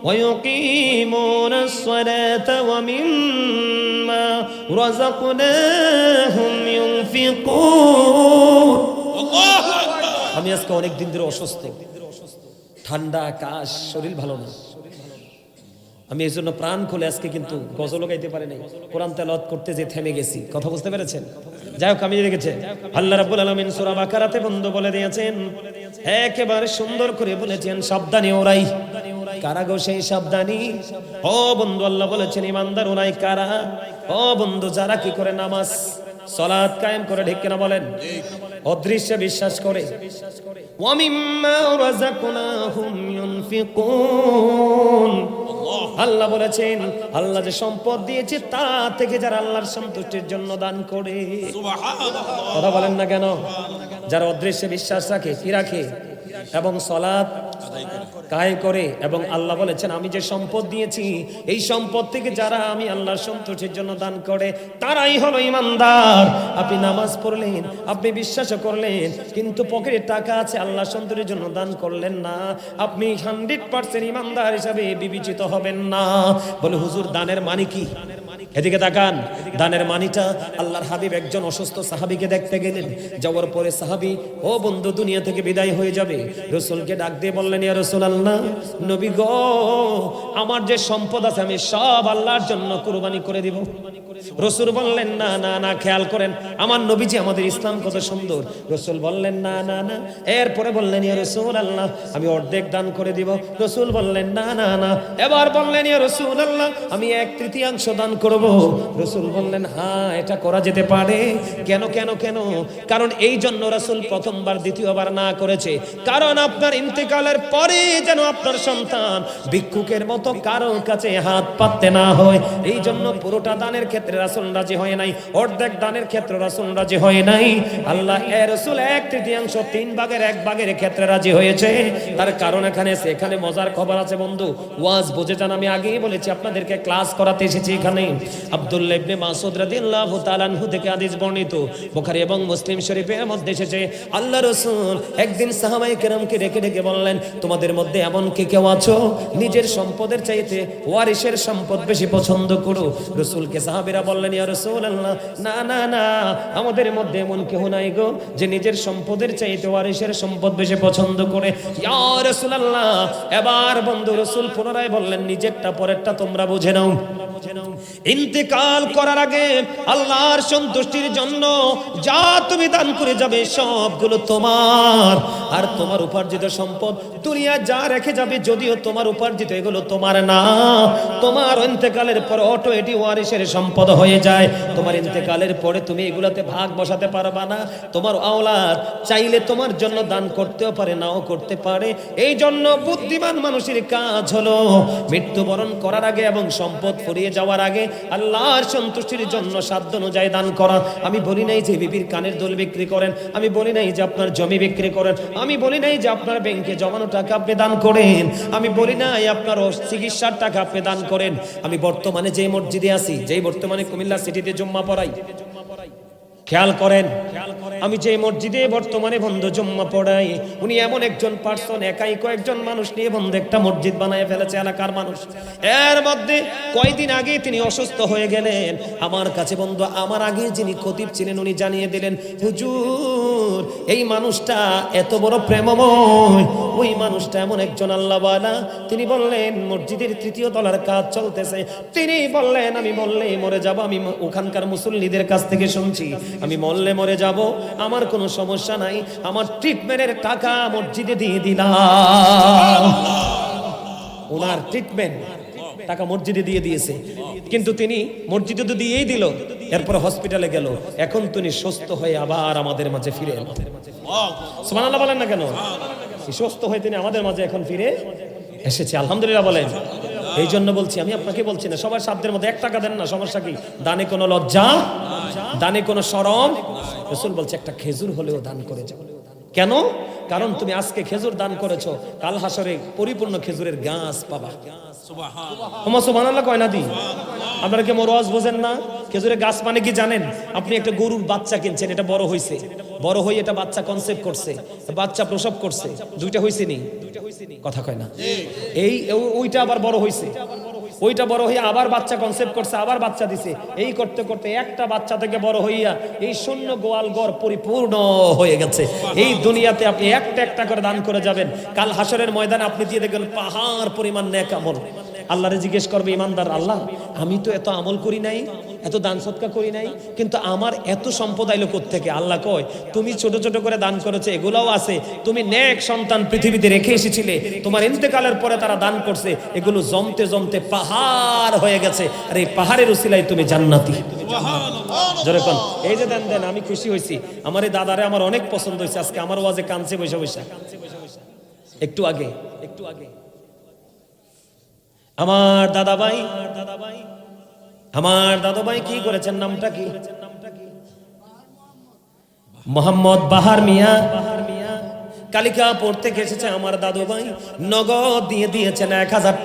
ويقيمون الصلاة ومما رزقناهم ينفقون। আমি আজকে অনেক দিন ধরে অসুস্থ, ঠান্ডা কাশ, শরীর ভালো না। আমি এই জন্য প্রাণ খুলে আজকে কিন্তু গজল গাইতে পারি নাই, কোরআন তেলাওয়াত করতে যে থেমে গেছি। কথা বুঝতে পেরেছেন? যাই হোক, আমি রেখেছে আল্লাহ রাব্বুল আলামিন সূরা বাকারাতে বন্ধ বলে দিয়েছেন, একেবারে সুন্দর করে বলেছেন, সাবধানী ওরাই। কারা গো সেই সাবধানী? ও বন্ধু, আল্লাহ বলেছেন ইমানদার ওরাই কারা? ও বন্ধু, যারা কি করে নামাজ সালাত কায়েম করে, ঠিক কিনা বলেন? অদৃশ্যে বিশ্বাস করে, ওয়া মিম্মা রাযাকনাহুম ইউনফিকুন। আল্লাহ বলেছেন, আল্লাহ যে সম্পদ দিয়েছে তা থেকে যারা আল্লাহর সন্তুষ্টির জন্য দান করে। সুবহানাল্লাহ। কথা বলেন না কেন? যারা অদৃশ্যে বিশ্বাস রাখে, কি রাখে? এবং সালাত কায়েম করে, এবং আল্লাহ বলেছেন আমি যে সম্পদ দিয়েছি এই সম্পদ থেকে যারা আমি আল্লাহর সন্তুষ্টির জন্য দান করে, তারাই হলো ঈমানদার। আপনি নামাজ পড়লেন, আপনি বিশ্বাস করলেন, কিন্তু পকেটে টাকা আছে, আল্লাহর সন্তুষ্টির জন্য দান করলেন না, আপনি 100% ঈমানদার হিসাবে বিবেচিত হবেন না। বলে হুজুর দানের মানে কি? এদিকে তাকান। দানের মানিটা, আল্লাহর হাবিব একজন অসুস্থ সাহাবীকে দেখতে গেলেন, যাওয়ার পরে সাহাবী, ও বন্ধু দুনিয়া থেকে বিদায় হয়ে যাবে, রাসূলকে ডাক দিয়ে বললেন, ইয়া রাসূলুল্লাহ, নবী গো, আমার যে সম্পদ আছে আমি সব আল্লাহর জন্য কুরবানি করে দিব। রাসূল বললেন, না না না, খেয়াল করেন আমার নবীজি, আমাদের ইসলাম কত সুন্দর। রাসূল বললেন, না না না। এরপরে বললেন, ইয়া রাসূলুল্লাহ, আমি অর্ধেক দান করে দিব। রাসূল বললেন, না না না। এবার বললেন, ইয়া রাসূলুল্লাহ, আমি 1/3 দান করব। রাসূল বললেন, হ্যাঁ এটা করা যেতে পারে। কেন কেন কেন? কারণ এই জন্য রাসূল প্রথমবার দ্বিতীয়বার না করেছে, কারণ আপনার ইন্তেকালের পরে যেন আপনার সন্তান ভিক্ষুকের মতো কারো কাছে হাত পাততে না হয়, এই জন্য পুরোটা দানের ক্ষেত্রে রাসূল রাজি হয় নাই, অর্ধেক দানের ক্ষেত্রে রাসূল রাজি হয় নাই। আল্লাহ রাসূল 1/3 3 ভাগের 1 ভাগের ক্ষেত্রে রাজি হয়েছে। তার কারণ এখানে মজার খবর আছে বন্ধু, ওয়াজ বুঝে যান। আমি আগেই বলেছি আপনাদেরকে ক্লাস করাতে এসেছি এখানে। আব্দুল্লাহ ইবনে মাসউদ রাদিয়াল্লাহু তাআলা আনহু থেকে হাদিস বর্ণিত, বুখারী এবং মুসলিম শরীফের মধ্যে এসেছে, আল্লাহ রাসূল একদিন সাহাবায়ে কেরামকে ডেকে ডেকে বললেন, তোমাদের মধ্যে এমন কে কেউ আছো নিজের সম্পদের চাইতে ওয়ারিসের সম্পদ বেশি পছন্দ করো? রাসূলকে সাহাবীরা বললেন, ইয়া রাসূলুল্লাহ, না না না, আমাদের মধ্যে এমন কেউ নাই গো যে নিজের সম্পদের চাইতে ওয়ারিসের সম্পদ বেশি পছন্দ করে। ইয়া রাসূলুল্লাহ, এবার বন্ধু রাসূল পুনরায় বললেন, নিজেরটা পরেরটা তোমরা বুঝে নাও। ইন্তেকাল করার আগে আল্লাহর সন্তুষ্টির জন্য যা তুমি দান করে যাবে সবগুলো তোমার, আর তোমার উপার্জিত সম্পদ দুনিয়া যা রেখে যাবে যদিও তোমার উপার্জিত এগুলো তোমার না, তোমার ইন্তেকালের পর অটো এটি ওয়ারিসের সম্পদ হয়ে যায়। তোমার ইন্তেকালের পরে তুমি এগুলাতে ভাগ বসাতে পারবা না। তোমার আওলাদ চাইলে তোমার জন্য দান করতেও পারে, নাও করতে পারে। এই জন্য বুদ্ধিমান মানুষের কাজ হলো মৃত্যুবরণ করার আগে এবং সম্পদ ফুরিয়ে যাওয়ার আগে আল্লাহর সন্তুষ্টির জন্য সাধ্য অনুযায়ী দান করা। আমি বলি নাই যে বিবির কানের দুল বিক্রি করেন, আমি বলি নাই যে আপনার জমি বিক্রি করেন, আমি বলি নাই যে আপনার ব্যাংকে জমানো টাকা আপনি দান করেন, আমি বলি নাই আপনার চিকিৎসার টাকা আপনি দান করেন। আমি বর্তমানে যে মসজিদে আছি, যেই বর্তমানে কুমিল্লা সিটিতে জুম্মা পড়াই, খেয়াল করেন, আমি যে মসজিদে বর্তমানে বন্ধু জুম্মা পড়াই, উনি এমন একজন পার্সন, একাই কয়েকজন মানুষ নিয়ে বন্ধু একটা মসজিদ বানায় ফেলেছে, এলাকার মানুষ। এর মধ্যে কয়দিন আগে তিনি অসুস্থ হয়ে গেলেন। আমার কাছে বন্ধু, আমার আগে যিনি খতিব ছিলেন উনি জানিয়ে দিলেন, হুজুর এই মানুষটা এত বড় প্রেমময়, ওই মানুষটা এমন একজন আল্লাহওয়ালা। তিনি বললেন মসজিদের 3য় তলার কাজ চলতেছে, তিনি বললেন আমি মরলে মরে যাব, আমি ওখানকার মুসল্লিদের কাছ থেকে শুনছি আমি মরলে মরে যাব, আমার কোনো সমস্যা নাই, আমার ট্রিটমেন্টের টাকা মসজিদে দিয়ে দিলাম। ওনার ট্রিটমেন্ট টাকা মসজিদে দিয়ে দিয়েছে, কিন্তু তিনি মসজিদে তো দিয়েই দিল, এরপর হসপিটালে গেল, এখন তিনি সুস্থ হয়ে আবার আমাদের মাঝে ফিরে এলেন। সুবহানাল্লাহ বলেন না কেন? সুস্থ হয়ে তিনি আমাদের মাঝে এখন ফিরে এসেছে, আলহামদুলিল্লাহ বলেন। এই জন্য বলছি, আমি আপনাকে বলছি না সবার সাধ্যের মধ্যে 1 টাকা দেন না, সমস্যা কি? দানে কোনো লজ্জা, দানে কোনো শরম। রাসূল বলছে একটা খেজুর হলেও দান করে যাও। কেন? কারণ তুমি আজকে খেজুর দান করেছো, কাল হাসরে পরিপূর্ণ খেজুরের গাছ পাবা। সুবহানাল্লাহ কয় না দি? আপনারা কি মোর ওয়াজ বোঝেন না? খেজুরের গাছ মানে কি জানেন? আপনি একটা গরুর বাচ্চা কিনছেন, এটা বড় হইছে, বড় হয়ে এটা বাচ্চা কনসেপ্ট করছে, বাচ্চা প্রসব করছে, 2টা হইছে নি? কথা কয় না? এই ওইটা আবার বড় হইছে, ওইটা বড় হইয়া আবার বাচ্চা কনসেপ্ট করছে, আবার বাচ্চা দিছে, এই করতে করতে একটা বাচ্চা থেকে বড় হইয়া এই শূন্য গোয়াল ঘর পরিপূর্ণ হয়ে গেছে। এই দুনিয়াতে আপনি একটা একটা করে দান করে যাবেন, কাল হাসরের ময়দানে আপনি দিয়ে দেখবেন পাহাড় পরিমাণ নেক আমল। আল্লাহরে জিজ্ঞেস করবে ইমানদার, আল্লাহ আমি তো এত আমল করি নাই, এত দান সদকা করি নাই, কিন্তু আমার এত সম্পদ আইলো কোত্থেকে? আল্লাহ কয় তুমি ছোট ছোট করে দান করেছো, এগুলাও আছে, তুমি নেক সন্তান পৃথিবীতে রেখে এসেছিলে, তোমার ইন্তেকালের পরে তারা দান করছে, এগুলো জমতে জমতে পাহাড় হয়ে গেছে, আর এই পাহাড়ের উসিলায় তুমি জান্নাতি। জোরে কোন এই যে দেন দেন, আমি খুশি হয়েছি, আমার এই দাদারে আমার অনেক পছন্দ হয়েছে, আজকে আমার ওয়াজে কানছে বৈশা বৈশা। একটু আগে আমার দাদা ভাই কি করেছেন, নামটা কি? মোহাম্মদ বাহার মিয়া, কালিকা পড়তে এসেছে আমার দাদু ভাই, নগদ দিয়ে দিয়েছেন 1000